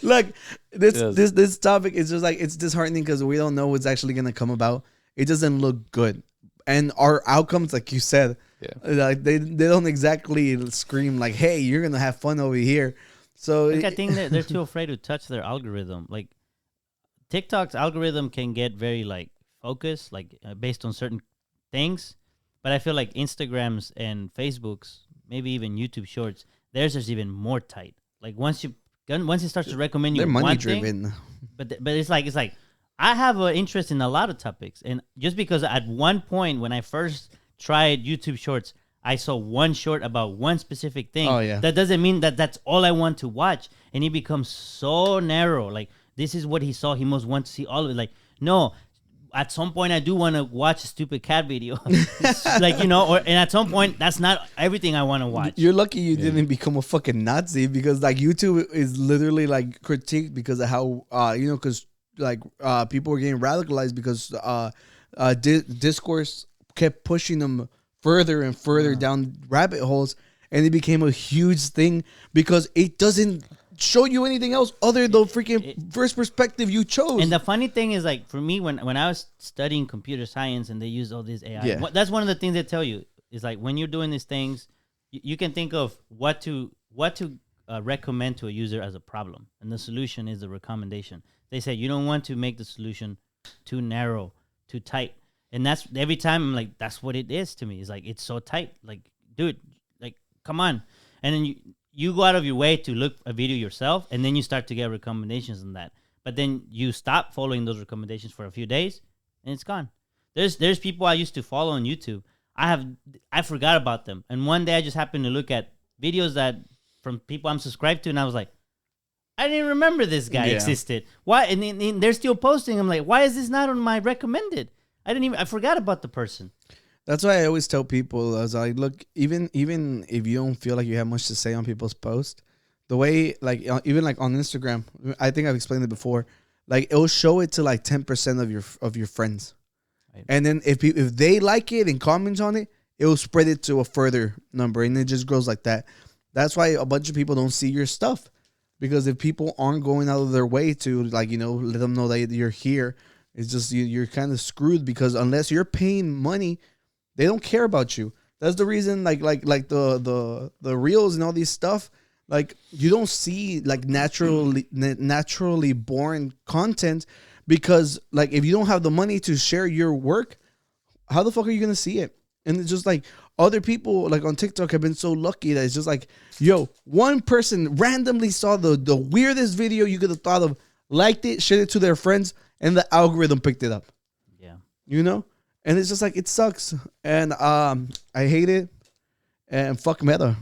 Look, this topic is just like, it's disheartening because we don't know what's actually gonna come about. It doesn't look good, and our outcomes, like you said, like they don't exactly scream like, "Hey, you're gonna have fun over here." So I think they're too afraid to touch their algorithm. Like TikTok's algorithm can get very like focused, like based on certain things. But I feel like Instagram's and Facebook's, maybe even YouTube Shorts, theirs is even more tight. Like once it starts to recommend you, they're money one driven. thing, but it's like I have an interest in a lot of topics, and just because at one point when I first tried YouTube Shorts, I saw one short about one specific thing. Oh, yeah. That doesn't mean that that's all I want to watch, and it becomes so narrow. Like this is what he saw. He must want to see all of it. Like no. At some point, I do want to watch a stupid cat video, and at some point, that's not everything I want to watch. You're lucky you didn't become a fucking Nazi, because like YouTube is literally like critiqued because of how because like people were getting radicalized because discourse kept pushing them further and further down rabbit holes, and it became a huge thing because it doesn't show you anything else other than the freaking first perspective you chose. And the funny thing is, like, for me, when I was studying computer science and they use all this AI, that's one of the things they tell you is like when you're doing these things, you can think of what to recommend to a user as a problem, and the solution is the recommendation. They say you don't want to make the solution too narrow, too tight, and that's every time I'm like, that's what it is to me. It's like it's so tight, like, dude, like, come on, and then you go out of your way to look a video yourself, and then you start to get recommendations on that. But then you stop following those recommendations for a few days, and it's gone. There's people I used to follow on YouTube. I forgot about them, and one day I just happened to look at videos that from people I'm subscribed to, and I was like, I didn't remember this guy existed. Why? And they're still posting. I'm like, why is this not on my recommended? I forgot about the person. That's why I always tell people, as I look, even if you don't feel like you have much to say on people's posts, the way, like, even like on Instagram, I think I've explained it before, like it'll show it to like 10% of your friends, right. And then if they like it and comment on it, it will spread it to a further number, and it just grows like that. That's why a bunch of people don't see your stuff, because if people aren't going out of their way to like, let them know that you're here, it's just you're kind of screwed, because unless you're paying money, they don't care about you. That's the reason like the reels and all these stuff, like you don't see like naturally born content, because like if you don't have the money to share your work, how the fuck are you gonna see it? And it's just like other people like on TikTok have been so lucky that it's just like, yo, one person randomly saw the weirdest video you could have thought of, liked it, shared it to their friends, and the algorithm picked it up. Yeah. And it's just like, it sucks. And I hate it. And fuck Meta.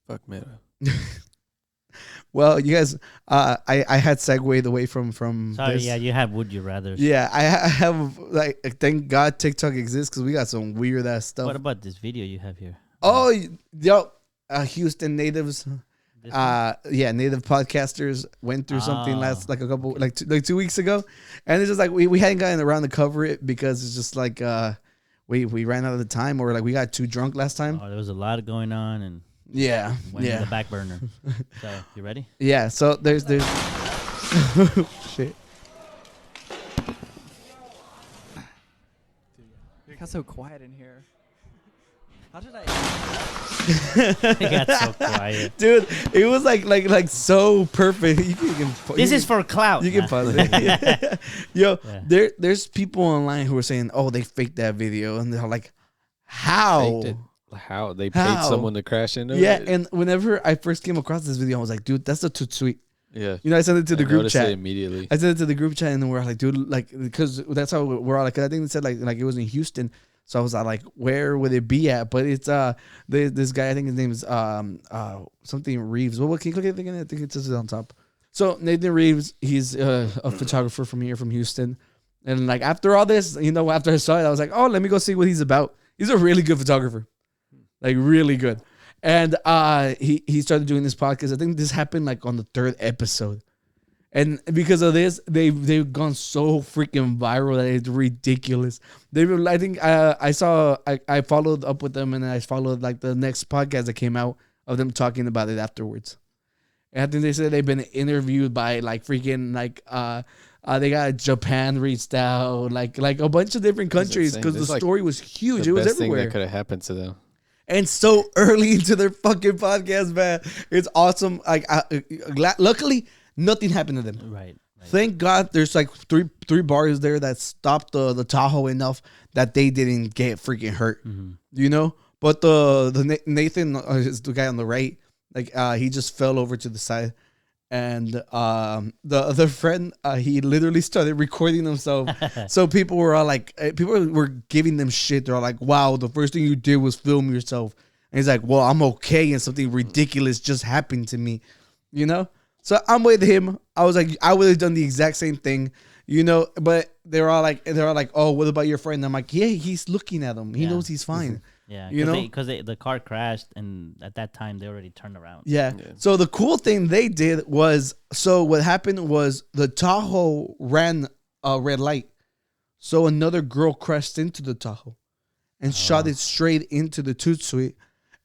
Fuck Meta. Well, you guys, I had segued away from Sorry, this. yeah, you have Would You Rather. Yeah, I have, like, thank God TikTok exists, because we got some weird ass stuff. What about this video you have here? Oh, yo, Houston natives. This one? Native podcasters went through something last, like a couple, like 2 weeks ago. And it's just like, we hadn't gotten around to cover it, because it's just like, we ran out of the time, or like we got too drunk last time. Oh, there was a lot going on, and Yeah. went in the back burner. So, you ready? Yeah, so there's shit. It got so quiet in here. How did I? It got so quiet. Dude, it was like so perfect. This is for clout. You can Nah. pause it. Yo, Yeah. there's people online who are saying, "Oh, they faked that video," and they're like, "How?" Faked it. How they paid How? someone to crash into Yeah, it? and whenever I first came across this video, I was like, "Dude, that's a too sweet." Yeah. I sent it to the I group noticed chat it immediately. I sent it to the group chat, and we're like, "Dude, like, because that's how we're all like." I think they said like it was in Houston, so I was like, "Where would it be at?" But it's this guy, I think his name is something Reeves. What can you click it again? I think it says it on top. So Nathan Reeves, he's a photographer from Houston, and like after all this, after I saw it, I was like, "Oh, let me go see what he's about." He's a really good photographer. Like really good. And he started doing this podcast. I think this happened like on the 3rd episode. And because of this, they've gone so freaking viral that it's ridiculous. I think I followed up with them, and I followed like the next podcast that came out of them talking about it afterwards. And I think they said they've been interviewed by like freaking like they got Japan reached out, like a bunch of different countries, because the story was huge. It was best everywhere. thing that could have happened to them. And so early into their fucking podcast, man. It's awesome. Like, luckily, nothing happened to them. Right. Thank God there's like three bars there that stopped the Tahoe enough that they didn't get freaking hurt. Mm-hmm. But the Nathan is the guy on the right. Like, he just fell over to the side. And the other friend, he literally started recording himself. So people were all like, people were giving them shit. They're all like, "Wow, the first thing you did was film yourself." And he's like, "Well, I'm okay, and something ridiculous just happened to me." So I'm with him. I was like, I would have done the exact same thing, But they're all like, "Oh, what about your friend?" I'm like, "Yeah, he's looking at him. He knows he's fine." Yeah, because the car crashed, and at that time they already turned around. Yeah. So the cool thing they did was, so what happened was the Tahoe ran a red light. So another girl crashed into the Tahoe and shot it straight into the toot suite.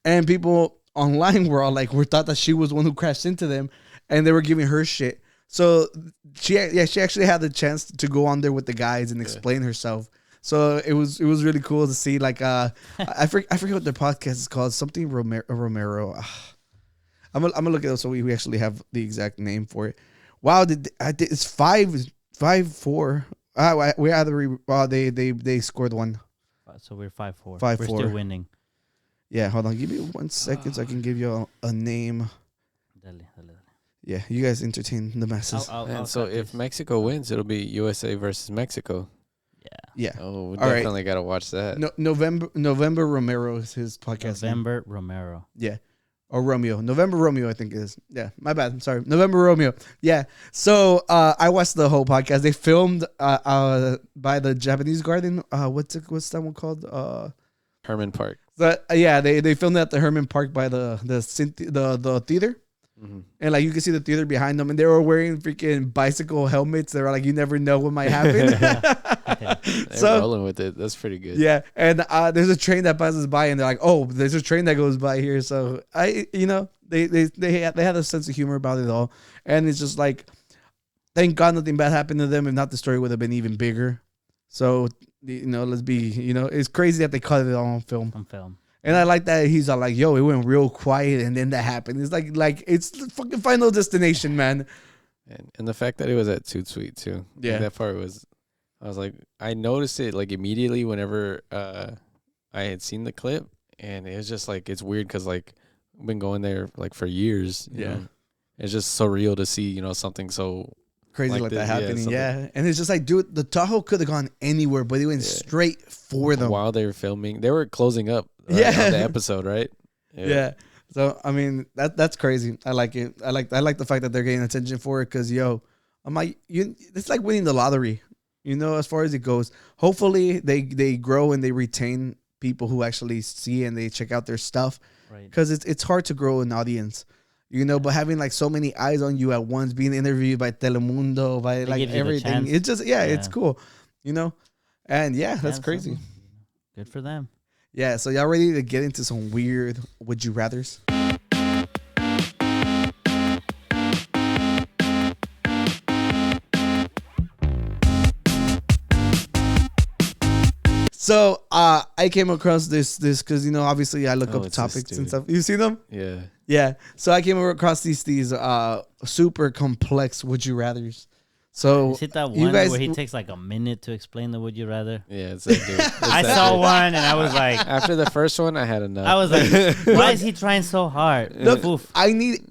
And people online were all like, we thought that she was the one who crashed into them, and they were giving her shit. So she actually had the chance to go on there with the guys and explain herself. So it was really cool to see, like, I forget what their podcast is called. Something Romero. I'm gonna look it up so we actually have the exact name for it. Wow, it's 5-4. They scored one. So we're 5-4. 5-4. We're still winning. Yeah, hold on. Give me 1 second so I can give you a name. Dale. Yeah, you guys entertain the masses. And so if Mexico wins, it'll be USA versus Mexico. Yeah. Oh, we All definitely got to watch that. No, November Romero is his podcast name. November Romero. Yeah. Or Romeo. November Romeo, I think it is. Yeah, my bad. I'm sorry. November Romeo. Yeah. So I watched the whole podcast. They filmed by the Japanese Garden. What's that one called? Herman Park. They filmed at the Herman Park by the theater. Mm-hmm. And like you can see the theater behind them, and they were wearing freaking bicycle helmets. They were like, you never know what might happen. They're rolling with it. That's pretty good. Yeah, and there's a train that passes by, and they're like, "Oh, there's a train that goes by here." So they had a sense of humor about it all, and it's just like, thank God nothing bad happened to them. If not, the story would have been even bigger. So let's be, it's crazy that they cut it all on film. And I like that he's all like, "Yo, it went real quiet, and then that happened." It's like it's the fucking Final Destination, man. And the fact that it was at Toot Sweet too. Yeah, like that part was. I was like, I noticed it like immediately whenever I had seen the clip, and it was just like it's weird because like I've been going there like for years. You know? It's just surreal to see something so crazy like that happening. Yeah, and it's just like, dude, the Tahoe could have gone anywhere, but it went straight for them while they were filming. They were closing up. On the episode, right? Yeah. So I mean that's crazy. I like it. I like the fact that they're getting attention for it because I'm like it's like winning the lottery. As far as it goes. Hopefully they grow and they retain people who actually see and they check out their stuff. Right. Because it's hard to grow an audience. But having like so many eyes on you at once, being interviewed by Telemundo, by like everything. It's just it's cool. And that's crazy. Good for them. Yeah, so y'all ready to get into some weird would you rathers? So I came across this because obviously I look up topics and stuff. You see them? Yeah. Yeah. So I came across these super complex would you rathers. So is it that one where he takes like a minute to explain the would you rather? Yeah, it's that dude. I saw one and I was like, after the first one, I had enough. I was like, why is he trying so hard? Look, I need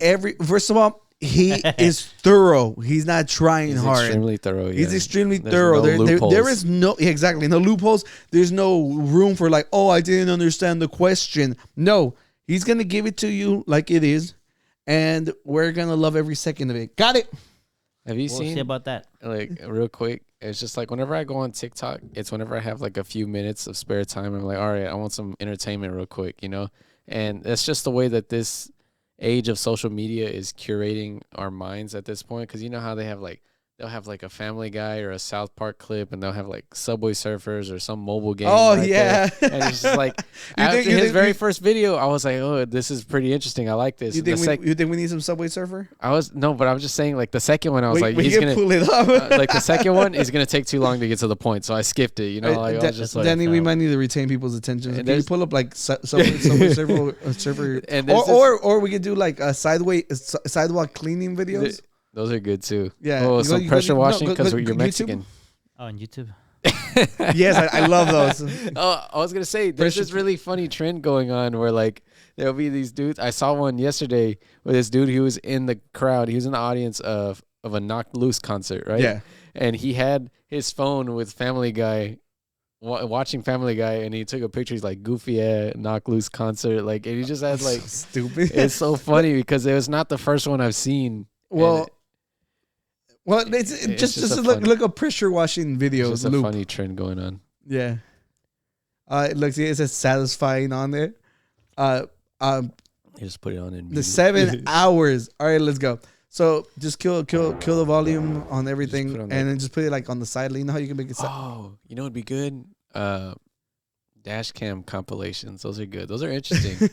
first of all, he is thorough. He's not trying hard. Extremely thorough. Yeah. He's extremely thorough. There is no loopholes. There's no room for like, oh, I didn't understand the question. No, he's gonna give it to you like it is, and we're gonna love every second of it. Got it. Have you seen about that? Like real quick, it's just like whenever I go on TikTok, it's whenever I have like a few minutes of spare time. I'm like, all right, I want some entertainment real quick, And that's just the way that this age of social media is curating our minds at this point. Because you know how they'll have like a Family Guy or a South Park clip, and they'll have like Subway Surfers or some mobile game. Oh yeah, and it's just like after his very first video, I was like, oh, this is pretty interesting. I like this. You think we need some Subway Surfer? But I was just saying like the second one, I was he's gonna pull it up. Like the second one is gonna take too long to get to the point, so I skipped it. I was just like, Danny, we might need to retain people's attention. Can you pull up like Subway Surfer, or we could do like a sidewalk cleaning videos. Those are good too. Yeah. Oh, some pressure washing because you're Mexican. Oh, on YouTube. Yes, I love those. Oh, I was gonna say there's this really funny trend going on where like there'll be these dudes. I saw one yesterday with this dude who was in the crowd. He was in the audience of a Knocked Loose concert, right? Yeah. And he had his phone with Family Guy, watching Family Guy, and he took a picture. He's like, goofy Knocked Loose concert, like, and he just had like so stupid. It's so funny because it was not the first one I've seen. Well, it's just look a pressure washing video. It's just a funny trend going on. Yeah. It says satisfying on there. You just put it on in the 7 hours. All right, let's go. So just kill the volume on everything, and then just put it like on the side. You know how you can make it. It'd be good. Dash cam compilations. Those are good. Those are interesting.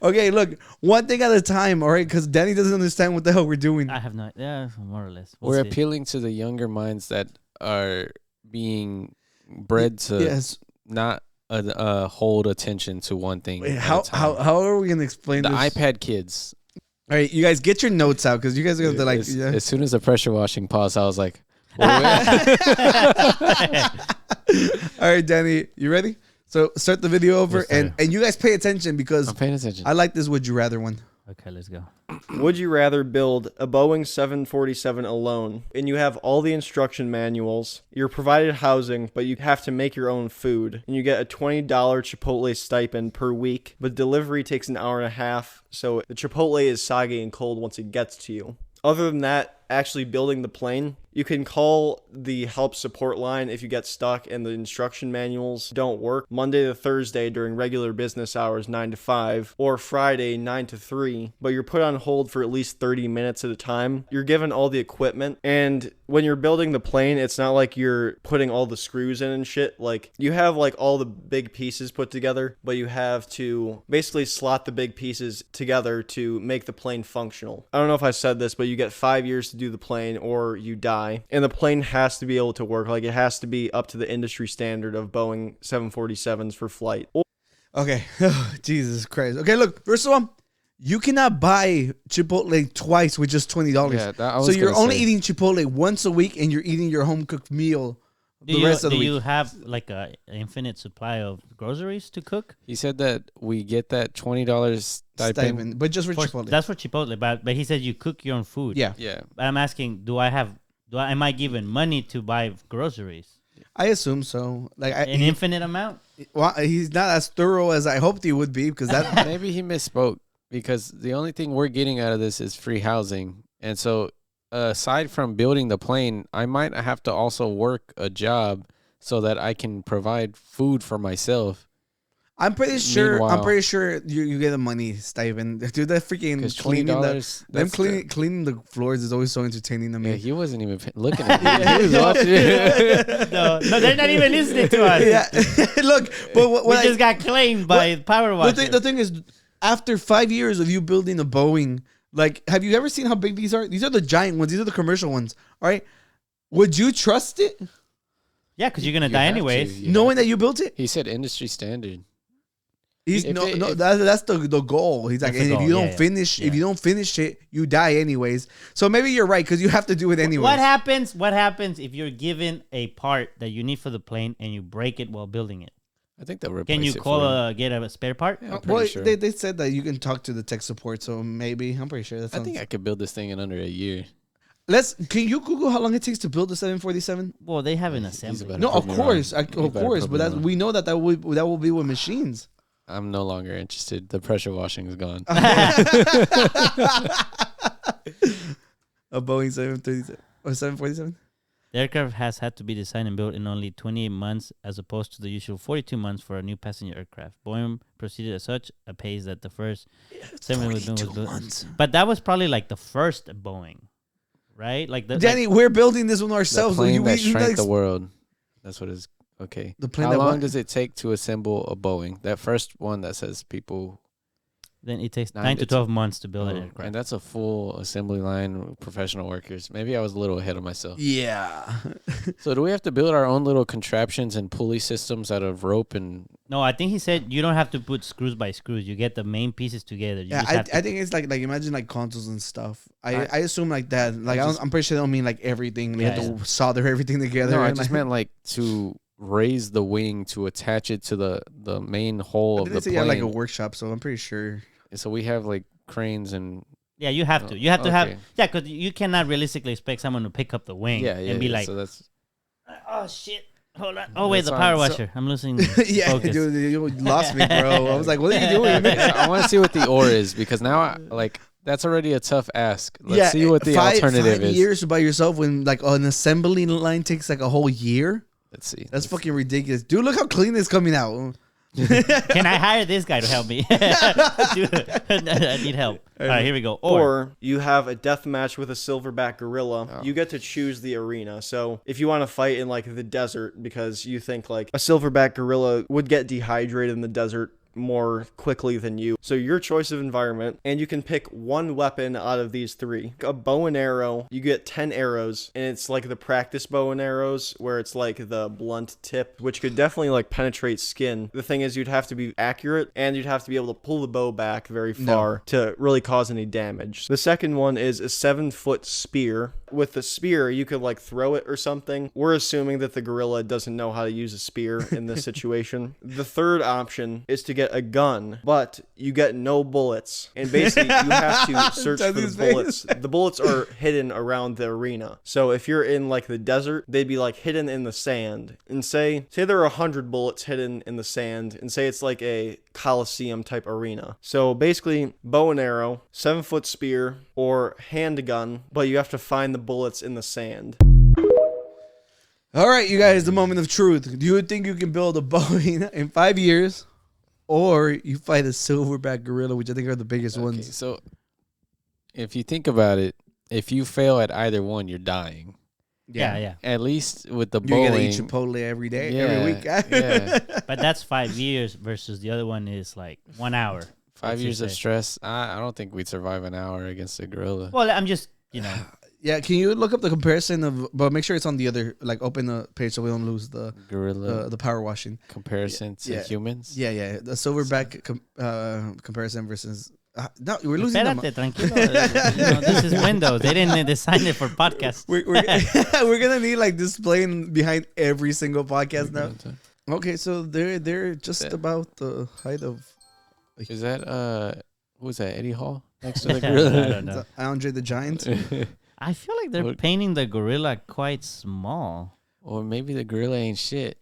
Okay, look, one thing at a time, all right? Because Danny doesn't understand what the hell we're doing. I have no idea, more or less. We're appealing to the younger minds that are being bred to not hold attention to one thing. Wait, how are we going to explain the this? iPad kids. All right, you guys get your notes out because you guys are going to like... As soon as the pressure washing paused, I was like... All right, Danny, you ready? So start the video over, and you guys pay attention because I'm paying attention. I like this would you rather one. Okay, let's go. Would you rather build a Boeing 747 alone, and you have all the instruction manuals, you're provided housing, but you have to make your own food, and you get a $20 Chipotle stipend per week, but delivery takes an hour and a half, so the Chipotle is soggy and cold once it gets to you. Other than that, actually building the plane, you can call the help support line if you get stuck and the instruction manuals don't work Monday to Thursday during regular business hours 9 to 5 or Friday 9 to 3, but you're put on hold for at least 30 minutes at a time. You're given all the equipment, and when you're building the plane, it's not like you're putting all the screws in and shit. Like, you have like all the big pieces put together, but you have to basically slot the big pieces together to make the plane functional. I don't know if I said this, but you get 5 years to do the plane or you die. And the plane has to be able to work. Like, it has to be up to the industry standard of Boeing 747s for flight. Okay. Jesus Christ. Okay, look, first of all, you cannot buy Chipotle twice with just $20. Yeah, so you're only eating Chipotle once a week, and you're eating your home cooked meal the rest of the week. Do you have like an infinite supply of groceries to cook? He said that we get that $20 stipend, but just for Chipotle. That's for Chipotle, but he said you cook your own food. Yeah. But I'm asking, am I given money to buy groceries? I assume so. Like an infinite amount? Well, he's not as thorough as I hoped he would be, because that maybe he misspoke, because the only thing we're getting out of this is free housing. And so aside from building the plane, I might have to also work a job so that I can provide food for myself. I'm pretty sure you get a money stipend. Dude, that freaking cleaning the floors is always so entertaining to me. Yeah, he wasn't even looking at me. He was watching. No, they're not even listening to us. Yeah. Look, but we just got claimed by Power Washer. The thing is, after 5 years of you building a Boeing, like, have you ever seen how big these are? These are the giant ones. These are the commercial ones. All right. Would you trust it? Yeah, because you're gonna die anyways. Knowing that you built it. He said industry standard. That's the goal. He's like, and if you don't finish it, you die anyways. So maybe you're right, because you have to do it anyways. What happens if you're given a part that you need for the plane and you break it while building it? I think they'll replace it. Can you get a spare part? Yeah, well, sure. They said that you can talk to the tech support, so maybe. I'm pretty sure. I think I could build this thing in under a year. Can you Google how long it takes to build a 747? Well, they have an assembly. No, of course, but we know that will be with machines. I'm no longer interested. The pressure washing is gone. A Boeing 737 or 747? The aircraft has had to be designed and built in only 28 months as opposed to the usual 42 months for a new passenger aircraft. Boeing proceeded at such a pace that the first 72 months. But that was probably like the first Boeing, right? Danny, we're building this one ourselves. The plane that shrank the world. That's what it's... Okay. How long does it take to assemble a Boeing? That first one that says people... Then it takes 9 to 12 months to build an aircraft. And that's a full assembly line with professional workers. Maybe I was a little ahead of myself. Yeah. So do we have to build our own little contraptions and pulley systems out of rope and... No, I think he said you don't have to put screws by screws. You get the main pieces together. I think it's like imagine like consoles and stuff. I assume like that. Like I'm pretty sure they don't mean like everything. They have to solder everything together. No, I just meant like to... raise the wing to attach it to the main hole of the plane. You have like a workshop, so I'm pretty sure. So we have like cranes and... Yeah, you have to. You have to have... Yeah, because you cannot realistically expect someone to pick up the wing and be like... So that's... Oh, shit. Hold on. Oh, wait, the power washer. I'm losing yeah, focus. Dude, you lost me, bro. I was like, what are you doing? I want to see what the ore is, because now, that's already a tough ask. Let's see what the alternative is. 5 years by yourself when like an assembly line takes like a whole year? Let's see. That's fucking ridiculous. Dude, look how clean it's coming out. Can I hire this guy to help me? Dude, I need help. All right, here we go. Or you have a death match with a silverback gorilla. Oh. You get to choose the arena. So if you want to fight in like the desert because you think like a silverback gorilla would get dehydrated in the desert more quickly than you. So your choice of environment, and you can pick one weapon out of these three. A bow and arrow, you get 10 arrows, and it's like the practice bow and arrows where it's like the blunt tip, which could definitely like penetrate skin. The thing is you'd have to be accurate, and you'd have to be able to pull the bow back very far to really cause any damage. The second one is a 7-foot spear. With the spear, you could like throw it or something. We're assuming that the gorilla doesn't know how to use a spear in this situation. The third option is to get a gun, but you get no bullets. And basically, you have to search for the bullets. The bullets are hidden around the arena. So if you're in like the desert, they'd be like hidden in the sand. And say there are 100 bullets hidden in the sand, and say it's like a Coliseum type arena. So basically, bow and arrow, 7-foot spear, or handgun, but you have to find the bullets in the sand. All right, you guys, the moment of truth. Do you think you can build a Boeing in 5 years, or you fight a silverback gorilla, which I think are the biggest ones? So if you think about it, if you fail at either one, you're dying. Yeah. At least with the You're Boeing. going to eat Chipotle every day, every week. Yeah. But that's 5 years versus the other one is like 1 hour. 5 years of stress. I don't think we'd survive an hour against a gorilla. Well, I'm just, you know. Yeah, can you look up the comparison of, but make sure it's on the other, like open the page so we don't lose the gorilla the power washing comparison to humans. Yeah, the silverback comparison versus. No, we're losing them. Tranquilo. You know, this is Windows. They didn't design it for podcasts. We're gonna need like displaying behind every single podcast now. Okay, so they're just about the height of. Is that who was that? Eddie Hall next to the I gorilla? don't know. Andre the Giant. I feel like they're painting the gorilla quite small. Or maybe the gorilla ain't shit.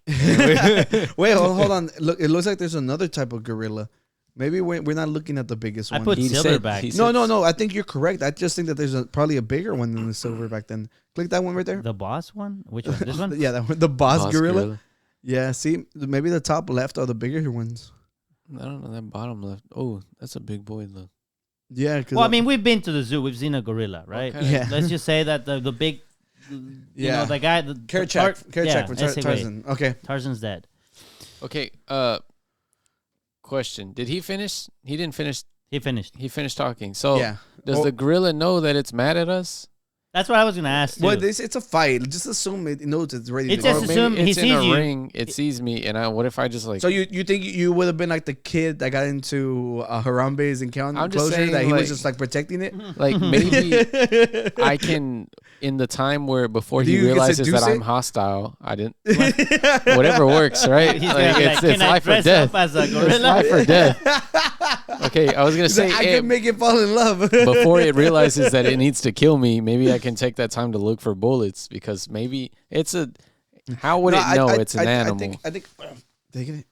Wait, hold on. Look, it looks like there's another type of gorilla. Maybe we're not looking at the biggest one. I put silverback. No. I think you're correct. I just think that there's probably a bigger one than the silverback. Then click that one right there. The boss one? Which one? This one? Yeah, that one. The boss gorilla. Yeah, see, maybe the top left are the bigger ones. I don't know, that bottom left. Oh, that's a big boy look. Yeah. Well, I mean, we've been to the zoo. We've seen a gorilla, right? Okay. Yeah. Let's just say that the big, you know, the guy. Carrot check for Tarzan. Okay. Tarzan's dead. Okay. Question: did he finish? He didn't finish. He finished. He finished talking. So Yeah. does the gorilla know that it's mad at us? That's what I was gonna ask. Well, it's a fight. Just assume it knows it's ready. It's to just go. Or assume maybe he it's in sees a you. ring. It sees me, and what if I just like? So you think you would have been like the kid that got into Harambe's encounter I'm just enclosure saying, that he like- was just like protecting it? Like maybe I can, in the time where before Do he you can realizes that seduce I'm it? hostile, I didn't. Whatever works, right? He's Like, gonna be it's "Can I life or dress death. up as a It's gorilla?" life or death. Okay, I was gonna He's say like, I can make it fall in love. before it realizes that it needs to kill me, maybe I can take that time to look for bullets because maybe it's a. How would it know it's an animal? I think taking it.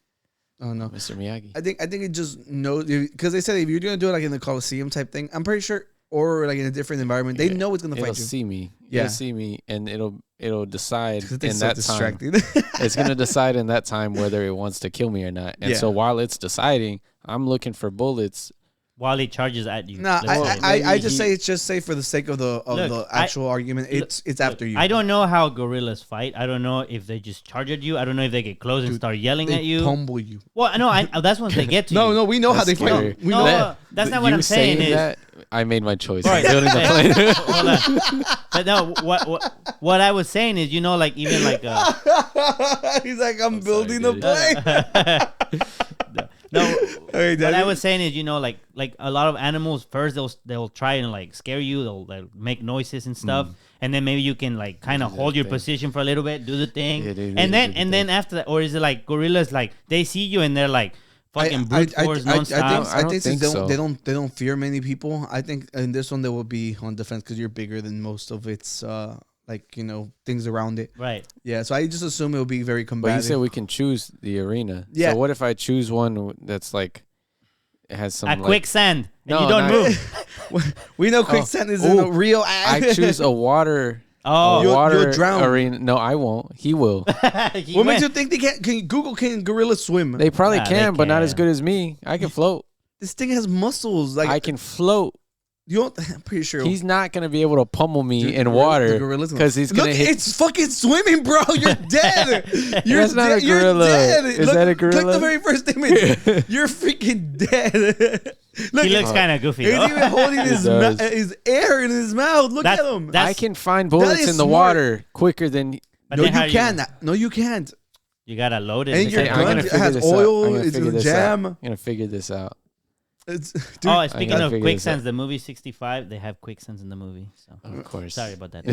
Oh no, Mr. Miyagi. I think it just knows because they said if you're gonna do it like in the Coliseum type thing, I'm pretty sure, or like in a different environment, they know it's gonna It'll fight you. see me. Yeah. It'll see me, and it'll decide They're in so that distracting. time. It's gonna decide in that time whether it wants to kill me or not. And so while it's deciding, I'm looking for bullets. While he charges at you. No, Let's say. I just say it's just say for the sake of the actual argument, it's after you. I don't know how gorillas fight. I don't know if they just charge at you. I don't know if they get close and start yelling at you. Pummel you. Well, no, that's once they get to you. No, we know how they That's scary. fight. We No, know. that's not what I'm saying. Is That, I made my choice. Right. I'm building the plane. Hold on. But no, what I was saying is, you know, like even like He's like, I'm building sorry, the plane. no, Hey, what Daddy. I was saying is, you know, like a lot of animals first they'll try and like scare you. They'll like, make noises and stuff, and then maybe you can like kind of hold your position for a little bit, do the thing, Yeah, do and then after that, or is it like gorillas like they see you and they're like fucking brute force nonstop? I don't think think since so. they don't fear many people. I think in this one they will be on defense because you're bigger than most of its like things around it. Right. Yeah, so I just assume it will be very But combative. you said we can choose the arena. Yeah. So what if I choose one that's like it has some A quicksand, and No, you don't not- move. we know quicksand is a real I act. choose a water. Oh, You'll drown. arena. No, I won't. He will. What makes you think they can't? Can gorillas swim? They probably Nah, they can, but not as can. good as me. I can float. This thing has muscles. Like I can float. you don't. I'm pretty sure He's not gonna be able to pummel me Dude, in the water gorilla's because he's gonna look. hit. It's fucking swimming, bro. You're dead. You're That's not a You're gorilla. dead. Is Look, that a Click gorilla? the very first image. You're freaking dead. Look, he looks kind of goofy. he's Though. even holding his does. his air in his mouth. Look That's- at him. that's- I can find bullets is in the smart. water quicker than. But No, then you how can't. No, you can't. You gotta load it. And in your the I'm gun gonna it figure has this oil, out. I'm gonna it's figure in this jam. out. I'm gonna figure this out. Dude, Speaking gotta of figure this quicksands, the movie 65, they have quicksands in the movie. So Of course. sorry about that.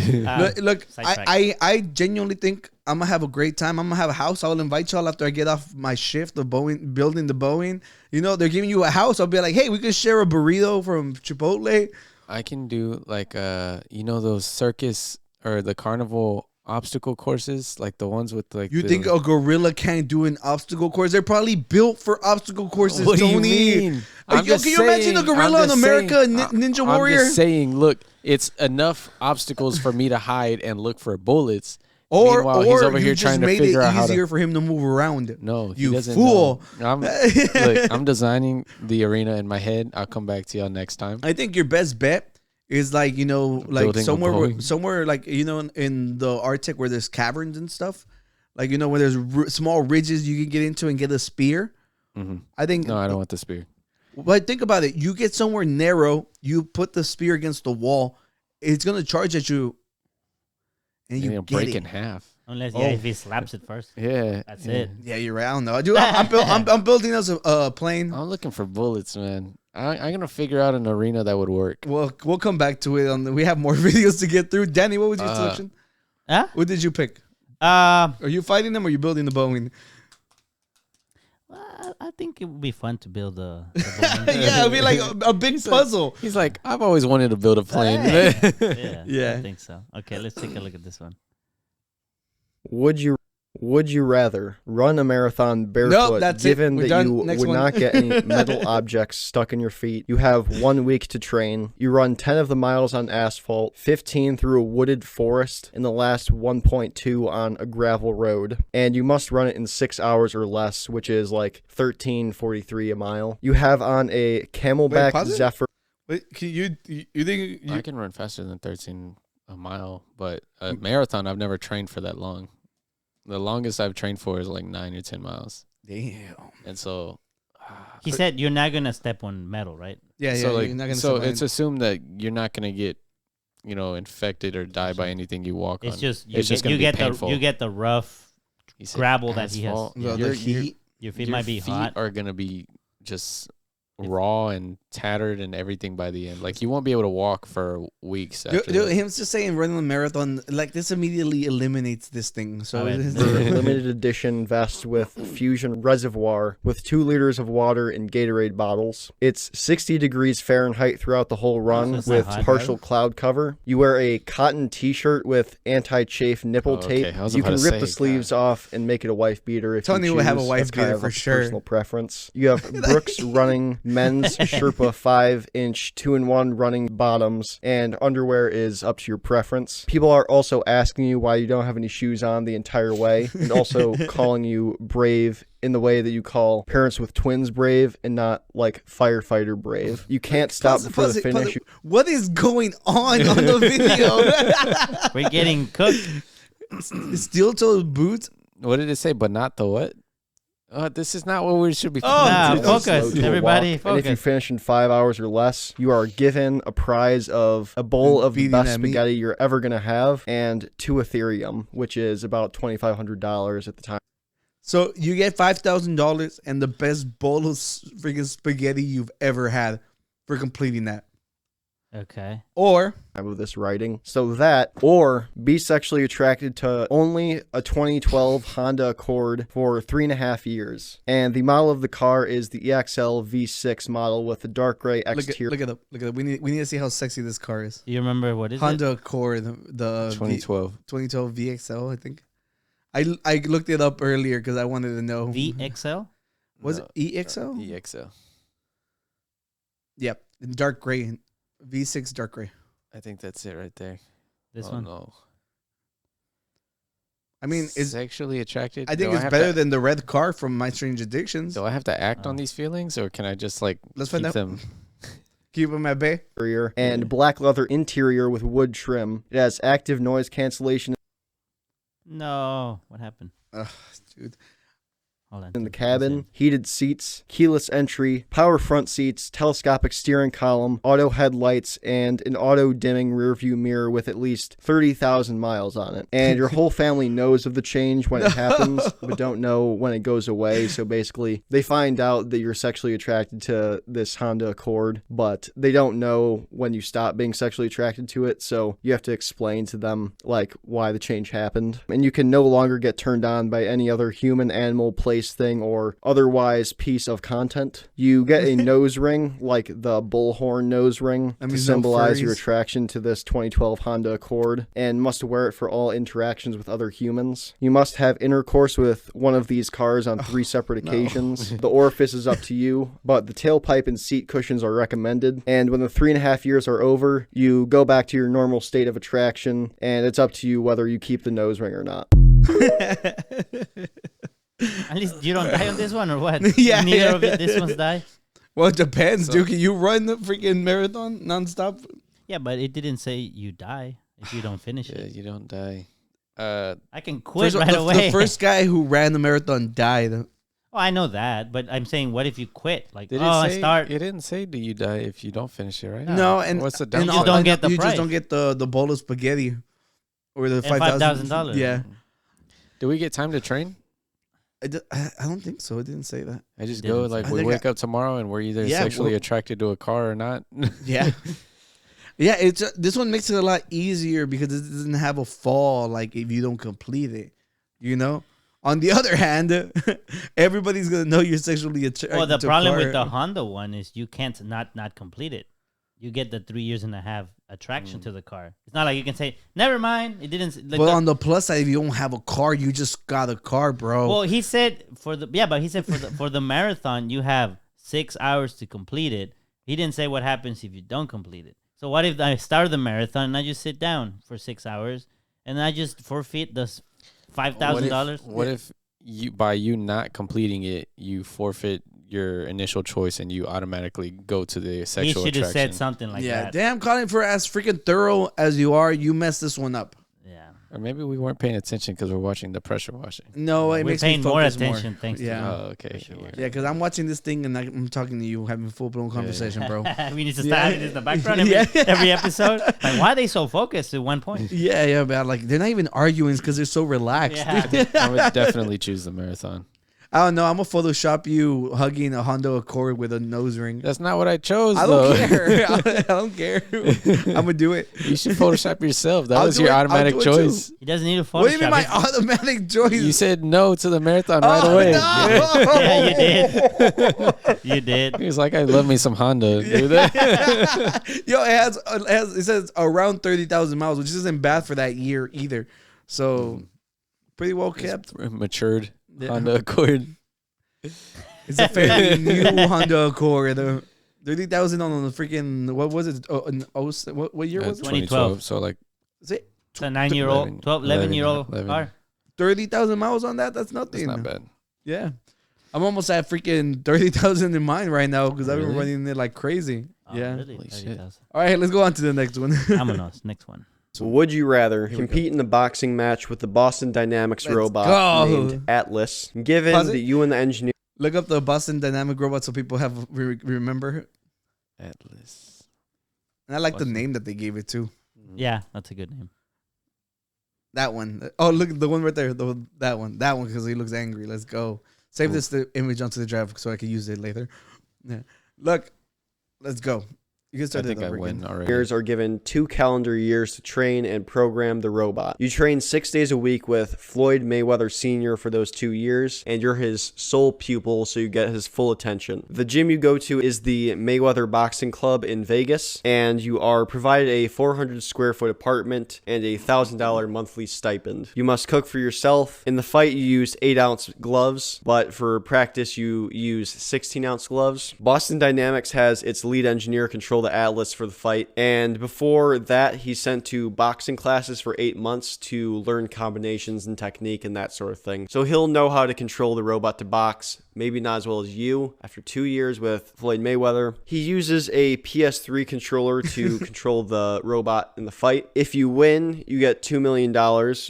look, sidetrack. I genuinely think I'm gonna have a great time. I'm gonna have a house. I'll invite y'all after I get off my shift of building the Boeing. You know, they're giving you a house. I'll be like, hey, we could share a burrito from Chipotle. I can do like those circus or the carnival obstacle courses, like the ones with like. You think a gorilla can't do an obstacle course? They're probably built for obstacle courses. What do you Tony. mean? Can you imagine a gorilla in America, Ninja Warrior? I'm just saying, look, it's enough obstacles for me to hide and look for bullets. Or Meanwhile, he's over you here just trying to made figure it out how easier to. for him to move around. No, he you doesn't fool. know. Look, I'm designing the arena in my head. I'll come back to y'all next time. I think your best bet is like, you know, like Building a somewhere like, you know, in the Arctic where there's caverns and stuff, like, you know, where there's small ridges you can get into and get a spear. Mm-hmm. I think. No, I don't want the spear. But think about it. You get somewhere narrow, you put the spear against the wall, it's gonna charge at you, and you get break it. in half. Unless if he slaps it first. Yeah, That's it. Yeah, you're right. I don't know. Dude, I'm building us a plane. I'm looking for bullets, man. I'm gonna figure out an arena that would work. We'll come back to it. We have more videos to get through. Danny, what was your selection? Huh? What did you pick? Well, Are you fighting them or are you building the Boeing? I think it would be fun to build the Yeah, it'd be like a big puzzle. He's like, I've always wanted to build a plane. yeah, Yeah. I think so. Okay, let's take a look at this one. Would you rather run a marathon barefoot, that's it. given We're that done. you Next would one. not get any metal objects stuck in your feet? You have 1 week to train. You run 10 of the miles on asphalt, 15 through a wooded forest, and the last 1.2 on a gravel road. And you must run it in 6 hours or less, which is like 13:43 a mile. You have on a camelback pause it? Zephyr. Wait, you think I can run faster than 13 a mile, but a marathon, I've never trained for that long. The longest I've trained for is like 9 or 10 miles. Damn. And so, He said you're not gonna step on metal, right? Yeah, so you're not gonna so survive. it's assumed that you're not gonna get, infected or die by anything you walk It's on. just It's just gonna be painful. you get the rough He said gravel that he has. asphalt. Well, Your- the heat. Your feet your might be feet hot. are gonna be just raw and tattered and everything by the end. Like you won't be able to walk for weeks after Dude, that. him just saying running a marathon, like this immediately eliminates this thing. So I mean, it's- For limited edition vest with fusion reservoir with 2 liters of water in Gatorade bottles. It's 60 degrees Fahrenheit throughout the whole run it's not with hot. partial cloud cover. You wear a cotton t-shirt with anti-chafe nipple Oh, okay. tape. I was You about can to rip say, the sleeves off and make it a wife beater if Tony you would have a choose. wife That's kind beater of for a sure. Personal preference. You have Brooks running men's Sherpa 5-inch 2-in-1 running bottoms, and underwear is up to your preference. People are also asking you why you don't have any shoes on the entire way, and also calling you brave in the way that you call parents with twins brave and not like firefighter brave. You can't stop before the finish. What is going on the video? We're getting cooked. Steel-toed boots. What did it say? But not the what? This is not what we should be. Nah, Slow focus. to a Everybody, walk. And if you focus. finish in 5 hours or less, you are given a prize of a bowl of the Beating best that meat. spaghetti you're ever going to have and 2 Ethereum, which is about $2,500 at the time. So you get $5,000 and the best bowl of freaking spaghetti you've ever had for completing that. Okay. Or Of this writing. So that, or be sexually attracted to only a 2012 Honda Accord for 3.5 years. And the model of the car is the EXL V6 model with the dark gray exterior. look at it. We need to see how sexy this car is. You remember what is Honda it? Accord, the 2012. 2012 VXL, I think. I looked it up earlier because I wanted to know. VXL? Was No, it EXL? EXL. Yep, dark gray. V6 dark gray. I think that's it right there. This oh, one? No. I mean, sexually attracted. I think Do it's have better to- than the red car from My Strange Addictions. Do I have to act on these feelings, or can I just like Let's keep find out. them? Keep them at bay. And black leather interior with wood trim. It has active noise cancellation. No. What happened? Ugh, dude. Hold on. in the cabin, heated seats, keyless entry, power front seats, telescopic steering column, auto headlights, and an auto dimming rearview mirror with at least 30,000 miles on it. And your whole family knows of the change when it happens, but don't know when it goes away. So basically, they find out that you're sexually attracted to this Honda Accord, but they don't know when you stop being sexually attracted to it. So you have to explain to them like why the change happened. And you can no longer get turned on by any other human, animal, place, thing, or otherwise piece of content. You get a nose ring, like the bullhorn nose ring, to symbolize your attraction to this 2012 Honda Accord, and must wear it for all interactions with other humans. You must have intercourse with one of these cars on 3 separate occasions. The orifice is up to you, but the tailpipe and seat cushions are recommended. And when the 3.5 years are over, you go back to your normal state of attraction, and it's up to you whether you keep the nose ring or not. At least you don't die on this one, or what? Yeah, Neither of this ones die. Well, it depends, dude. Can you run the freaking marathon nonstop? Yeah, but it didn't say you die if you don't finish Yeah, it. you don't die. I can quit First, right away. The first guy who ran the marathon died. Oh, I know that, but I'm saying, what if you quit? Like, Did I it say, start. It didn't say do you die if you don't finish it, right? No, and what's the and downside? You don't get the you prize. just don't get the bowl of spaghetti or the And $5,000. Yeah, Do we get time to train? I don't think so. It didn't say that. I just Didn't go say like that. we I think wake up tomorrow and we're either Yeah, sexually well- attracted to a car or not. Yeah. Yeah, it's this one makes it a lot easier because it doesn't have a fall like if you don't complete it, you know? On the other hand, everybody's going to know you're sexually attracted Well, the to problem a with the car. Honda one is you can't not complete it. You get the 3.5 years attraction to the car. It's not like you can say, never mind. It didn't. Like But on the plus side, if you don't have a car, you just got a car, bro. well, he said for the marathon you have 6 hours to complete it. He didn't say what happens if you don't complete it. So what if I start the marathon and I just sit down for 6 hours and I just forfeit the $5,000? What if you by you not completing it, you forfeit your initial choice and you automatically go to the He sexual should have attraction? said something like yeah, that. damn, Colin, for as freaking thorough as you are, you messed this one up. Yeah. Or maybe we weren't paying attention because we're watching the pressure washing. No, it We're makes paying me more focus attention thanks to Yeah. Oh, okay. Sure. Yeah, because I'm watching this thing and I'm talking to you, having a full-blown conversation, bro. we need to Yeah. start having this in the background every, Yeah. every episode. Like, why are they so focused at one point? Yeah, but like they're not even arguing because they're so relaxed. Yeah. I would definitely choose the marathon. I don't know. I'm gonna Photoshop you hugging a Honda Accord with a nose ring. That's not what I chose. I though. don't care. I don't care. I'm gonna do it. You should Photoshop yourself. That I'll was do your it. I'll automatic do it choice. too. He doesn't need a Photoshop. What do you mean my It's- automatic choice? You said no to the marathon right away. No. Yeah, you did. You did. He was like, I love me some Honda. Do that. Yo, it says around 30,000 miles, which isn't bad for that year either. So pretty well kept. Matured Yeah. Honda Accord. It's a fairly new Honda Accord. 30,000 on the freaking, what was it? What year was it? 2012. So like Is it It's a 9-year-old, 11-year-old 11. car. 30,000 miles on that? That's that's nothing. not bad. Yeah. I'm almost at freaking 30,000 in mine right now because I've been Really? running it like crazy. Oh, Yeah. Really? Holy shit. 30,000. All right, let's go on to the next one. Vámonos. Next one. Would you rather Here we compete in the boxing match with the Boston Dynamics Let's robot go. named Atlas, given Pause it. that you and the engineer Look up the Boston Dynamic robot so people have remember. Atlas. And I like the Boston. name that they gave it too. Yeah, that's a good name. That one. Oh, look, the one right there. That one because he looks angry. Let's go. Save Ooh. this the image onto the drive so I can use it later. Yeah. Look, let's go. You can I start think it I over win again. already. are given 2 calendar years to train and program the robot. You train 6 days a week with Floyd Mayweather Sr. for those 2 years, and you're his sole pupil, so you get his full attention. The gym you go to is the Mayweather Boxing Club in Vegas, and you are provided a 400 square foot apartment and a $1,000 monthly stipend. You must cook for yourself. In the fight, you use 8-ounce gloves, but for practice, you use 16-ounce gloves. Boston Dynamics has its lead engineer control the Atlas for the fight. And before that, he's sent to boxing classes for 8 months to learn combinations and technique and that sort of thing. So he'll know how to control the robot to box. Maybe not as well as you. After 2 years with Floyd Mayweather, he uses a PS3 controller to control the robot in the fight. If you win, you get $2 million,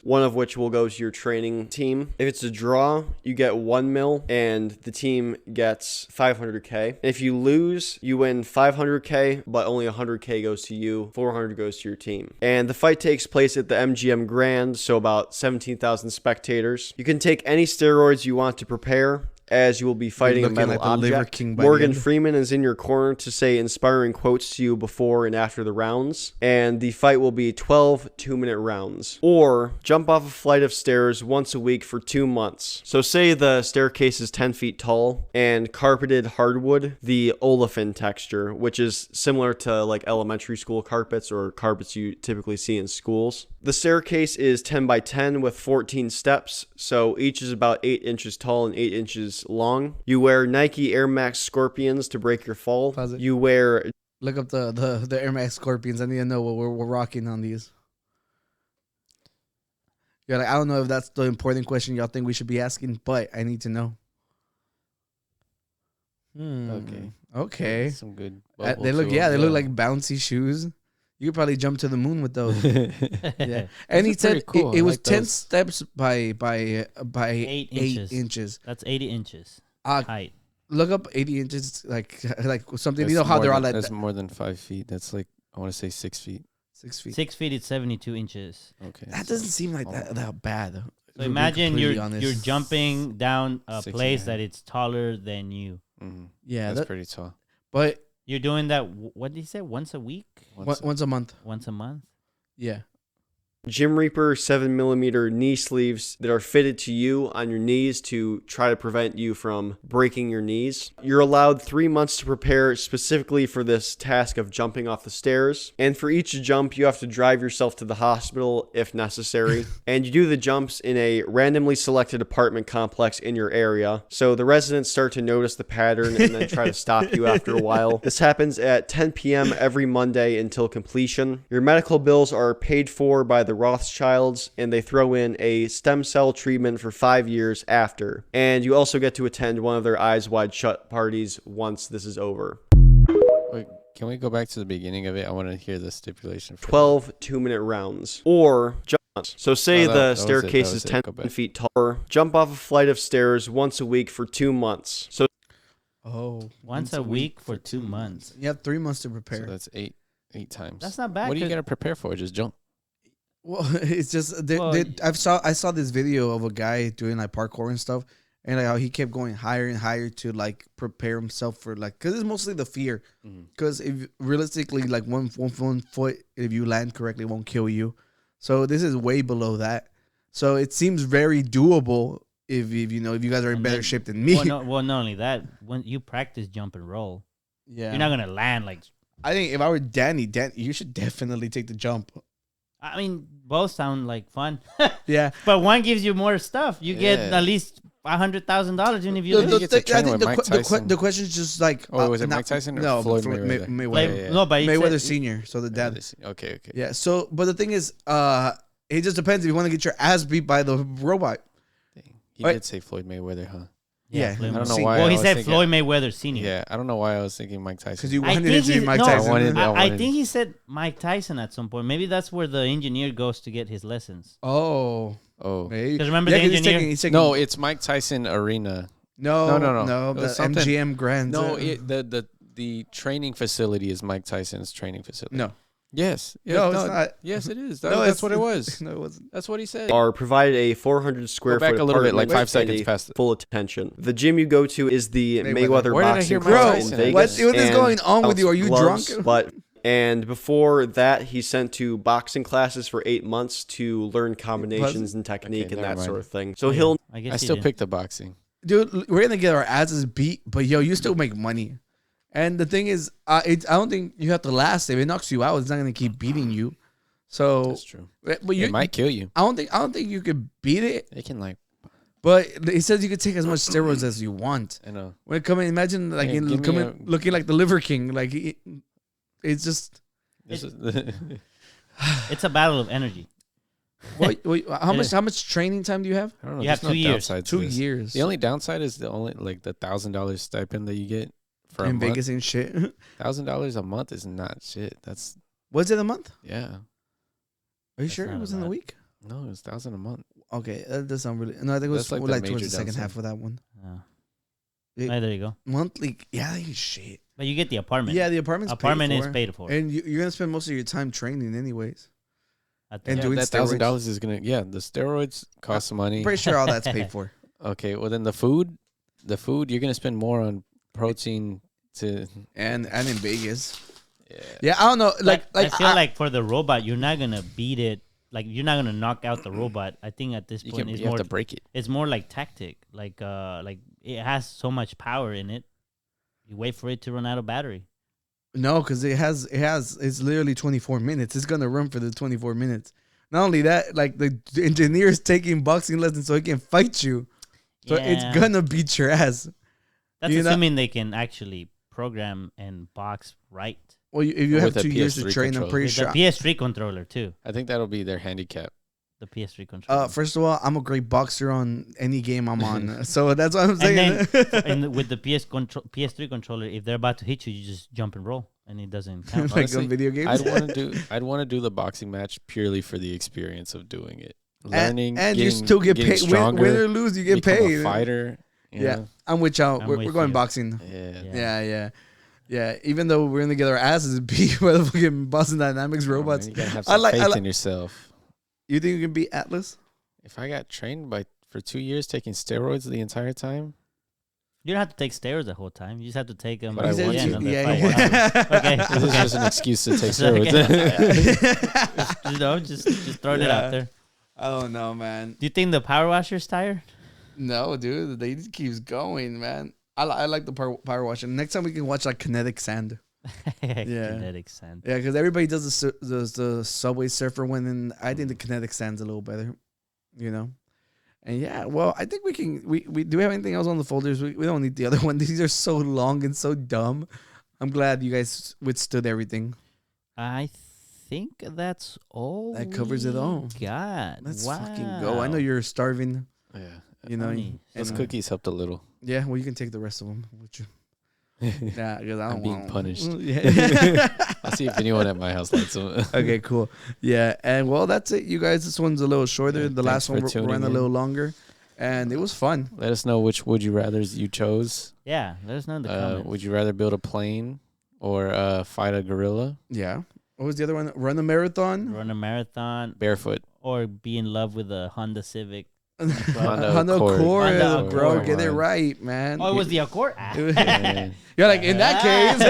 one of which will go to your training team. If it's a draw, you get $1 million and the team gets $500K. If you lose, you win $500K, but only $100K goes to you, $400 goes to your team. And the fight takes place at the MGM Grand, so about 17,000 spectators. You can take any steroids you want to prepare, as you will be fighting a metal object. Morgan Freeman is in your corner to say inspiring quotes to you before and after the rounds. And the fight will be 12 2-minute rounds. Or jump off a flight of stairs once a week for 2 months. So say the staircase is 10 feet tall and carpeted hardwood, the olefin texture, which is similar to like elementary school carpets or carpets you typically see in schools. The staircase is 10 by 10 with 14 steps, so each is about 8 inches tall and 8 inches long. You wear Nike Air Max Scorpions to break your fall. Pause it. You wear... Look up the Air Max Scorpions. I need to know what we're rocking on these. You're like, I don't know if that's the important question y'all think we should be asking, but I need to know. Okay. Some good. They look like bouncy shoes. You could probably jump to the moon with those. Yeah. And he said cool. it was like 10 those. steps by 8 inches. That's 80 inches Uh, height. Look up 80 inches, like something. You know how they're all like that's more than 5 feet. That's like, I want to say 6 feet. 6 feet. 6 feet is 72 inches. Okay. That doesn't seem like that bad. So imagine you're honest. jumping down a 6 place and a half. that it's taller than you. Mm-hmm. Yeah, That's pretty tall. But You're doing that, what did he say, once a week? once a month. Once a month? Yeah. Jim Reaper 7mm knee sleeves that are fitted to you on your knees to try to prevent you from breaking your knees. You're allowed 3 months to prepare specifically for this task of jumping off the stairs. And for each jump, you have to drive yourself to the hospital if necessary. And you do the jumps in a randomly selected apartment complex in your area. So the residents start to notice the pattern and then try to stop you after a while. This happens at 10 p.m. every Monday until completion. Your medical bills are paid for by the Rothschilds, and they throw in a stem cell treatment for 5 years after. And you also get to attend one of their eyes wide shut parties once this is over. Wait, can we go back to the beginning of it? I want to hear the stipulation. 12 2-minute rounds. Or jumps. So say the staircase is 10 feet tall. Or jump off a flight of stairs once a week for 2 months. So once a week for 2 months. You have 3 months to prepare. So that's eight times. That's not bad. What do you got to prepare for? Just jump. Well, it's just I saw this video of a guy doing like parkour and stuff, and like how he kept going higher and higher to like prepare himself for like, because it's mostly the fear. Because if realistically, like one foot, if you land correctly, won't kill you. So this is way below that. So it seems very doable if you guys are in better shape than me. Well, not only that, when you practice jump and roll, Yeah, you're not gonna land like. I think if I were Danny, you should definitely take the jump. I mean, both sound like fun. Yeah, but one gives you more stuff. You get at least $100,000 even if you lose. I think the question is just like, was it Mike Tyson or Floyd Mayweather? Mayweather. No, but Mayweather Senior. So the dad. Okay. Yeah. So, but the thing is, it just depends if you want to get your ass beat by the robot. He did say Floyd Mayweather, huh? Yeah. I don't know why. Well, he said Floyd Mayweather Senior. Yeah, I don't know why I was thinking Mike Tyson. Because you wanted it to be Mike Tyson. I think he said Mike Tyson at some point. Maybe that's where the engineer goes to get his lessons. Oh. Because remember the engineer? He's taking, no, it's Mike Tyson Arena. No. The MGM Grand. No, the training facility is Mike Tyson's training facility. No. Yes. No, it's not. Yes, it is. That's what it was. No, it wasn't. That's what he said. Are provided a 400 square foot a little bit, like 5 apartment seconds and past it. full attention. The gym you go to is the Mayweather Where did I Boxing hear Mike Club Tyson? in Bro, Vegas. what is going on with you? Are you gloves, drunk? And before that, he's sent to boxing classes for 8 months to learn combinations and technique and that sort of thing. So I still picked the boxing. Dude, we're gonna get our asses beat, but you still make money. And the thing is, I don't think you have to last. If it knocks you out, it's not gonna keep beating you. So That's true. But it might kill you. I don't think you could beat it. It can But it says you could take as much steroids as you want. I know. When it comes, imagine like looking like the Liver King. Like It's just. This is It's a battle of energy. Wait, how much training time do you have? I don't know. You have there's 2 years. downside to 2 this. years. The only downside is the $1,000 stipend that you get for a in month. Vegas and shit. $1,000 a month is not shit. That's Was it a month? yeah. Are you That's sure it not was a in a lot. week? No, it's $1,000 a month. Okay, that does sound really. No, I think it was That's like like, the towards the major second downside. half of that one. Yeah. It- There you go. Monthly, yeah, that ain't shit. But you get the apartment. Yeah, the apartment's apartment paid is for. paid for. And you're gonna spend most of your time training anyways. At the- And doing that steroids. $1,000 is gonna the steroids cost some money. Pretty sure all that's paid for. Okay, well then the food you're gonna spend more on protein to And in Vegas. yeah. Yeah, I don't know. Like I feel like for the robot, you're not gonna beat it. Like you're not gonna knock out the robot. I think at this point, You it's have more. to break it. It's more like tactic. Like it has so much power in it. You wait for it to run out of battery. no, because it's literally 24 minutes. It's gonna run for the 24 minutes. Not only that, like the engineer's taking boxing lessons so he can fight you. So it's Yeah. gonna beat your ass. That's you know- assuming they can actually program and box right. Well, if you have With a 2 years to PS3 train, I'm controller. pretty With sure. the PS3 controller too. I think that'll be their handicap. The PS3 controller. First of all, I'm a great boxer on any game I'm on, so that's what I'm and saying. then and with the PS3 controller, if they're about to hit you, you just jump and roll, and it doesn't count. Like Honestly, on video games. I'd want to do the boxing match purely for the experience of doing it. Learning and you getting- still get getting paid. stronger, Win or lose, you get become paid. a fighter. you Yeah, know? I'm with y'all. I'm We're with going you. boxing. Yeah. Yeah. Even though we're gonna get our asses beat by the fucking Boston Dynamics Oh, man, robots. you gotta have I some like- I faith like- in yourself. You think you can beat Atlas? If I got trained for 2 years taking steroids the entire time, You don't have to take steroids the whole time. You just have to take them. But I want to. Okay. this is just an excuse to take It's okay. steroids. You know, just throwing it out there. I don't know, man. Do you think the power washer's tired? No, dude. They just keeps going, man. I like the power washing. Next time we can watch like kinetic sand. Kinetic sand. Yeah, because everybody does the Subway Surfer one, and I think the kinetic sand's a little better, you know. And yeah, well, I think we can. We do we have anything else on the folders? We don't need the other one. These are so long and so dumb. I'm glad you guys withstood everything. I think that's all. That covers it all. God, Let's wow. fucking go. I know you're starving. Yeah. You know. Funny. Those and- cookies helped a little. Yeah, well, you can take the rest of them. Would you? Yeah, because I don't I'm being want 'em. punished. Yeah. I'll see if anyone at my house likes them. Okay, cool. Yeah, and well, that's it, you guys. This one's a little shorter. Yeah, the thanks last one for tuning ran a in. little longer, and it was fun. Let us know which would you rather's you chose. Yeah, let us know in the comments. Would you rather build a plane or fight a gorilla Yeah. What was the other one? Run a marathon. Run a marathon barefoot? or be in love with a Honda Civic. Honda Accord. Accord, Honda bro. Accord. Get it right, man. Oh, it was the Accord? Yeah. You're like, in that case.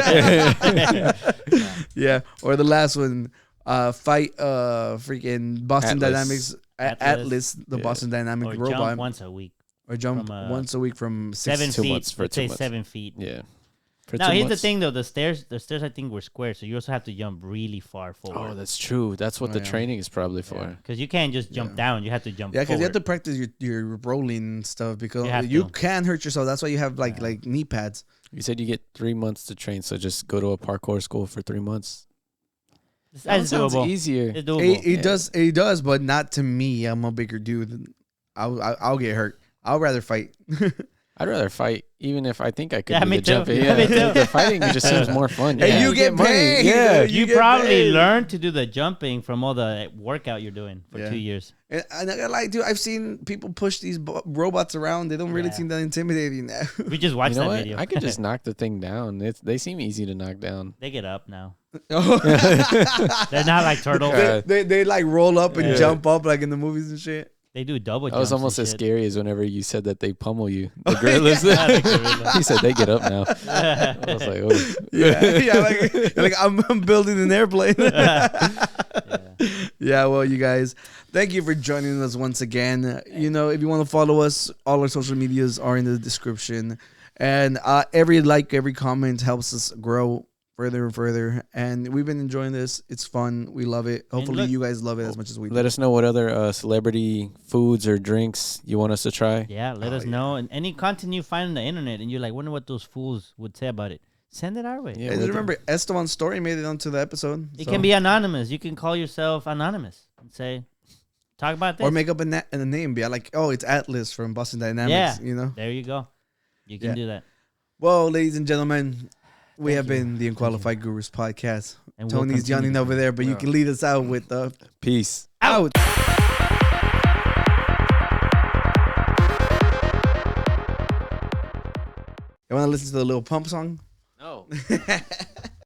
Yeah. Or the last one, fight freaking Boston Atlas. Dynamics. Atlas, the Yeah. Boston Dynamic Or robot. jump once a week. Or jump from, once a week from 6 7 2 feet. months for Let's 2 say months. 7 feet. Yeah. For Now, 2 here's the months. thing, though. The stairs I think, were square, so you also have to jump really far Oh, forward. that's true. That's what Oh, the yeah. training is probably for. Because you can't just jump down. You have to jump Yeah, because you have to forward. practice your rolling and stuff because You have you to. can hurt yourself. That's why you have like knee pads. You said you get 3 months to train, so just go to a parkour school for 3 months. That's sounds doable. easier. It's doable. It does, but not to me. I'm a bigger dude. I'll get hurt. I'll rather fight. I'd rather fight, even if I think I could Yeah, do me the too. jumping. Yeah, me too. The fighting just seems more fun. Hey, Yeah. you get money. paid. Yeah. You get probably paid. learned to do the jumping from all the workout you're doing for Yeah. 2 years. And I gotta lie, dude. I've seen people push these robots around. They don't really Yeah. seem that intimidating now. We just watched You know that what? video. I could just knock the thing down. They seem easy to knock down. They get up now. Oh. They're not like turtles. they like roll up and Yeah. jump up like in the movies and shit. They do double jumps. That was almost and as shit. scary as whenever you said that they pummel you. The gorillas. Yeah, the gorilla. He said they get up now. I was like, oh. Yeah, like I'm building an airplane. Yeah. Yeah, well, you guys, thank you for joining us once again. You know, if you want to follow us, all our social medias are in the description. And every like, every comment helps us grow further and further. And we've been enjoying this. It's fun. We love it. Hopefully, look- you guys love it as much as we do. Let us know what other celebrity foods or drinks you want us to try. Yeah, let us know. And any content you find on the internet and you're like, wonder what those fools would say about it. Send it our way. Yeah, I we'll remember Esteban's story made it onto the episode. It can be anonymous. You can call yourself anonymous and say, talk about this. Or make up a name. Be like, oh, it's Atlas from Boston Dynamics. Yeah. You know? There you go. You can do that. Well, ladies and gentlemen, we have been the Unqualified Gurus podcast. And we'll Tony's continue yawning to over there, but you can lead us out with Peace. out. You want to listen to the Lil Pump song? No.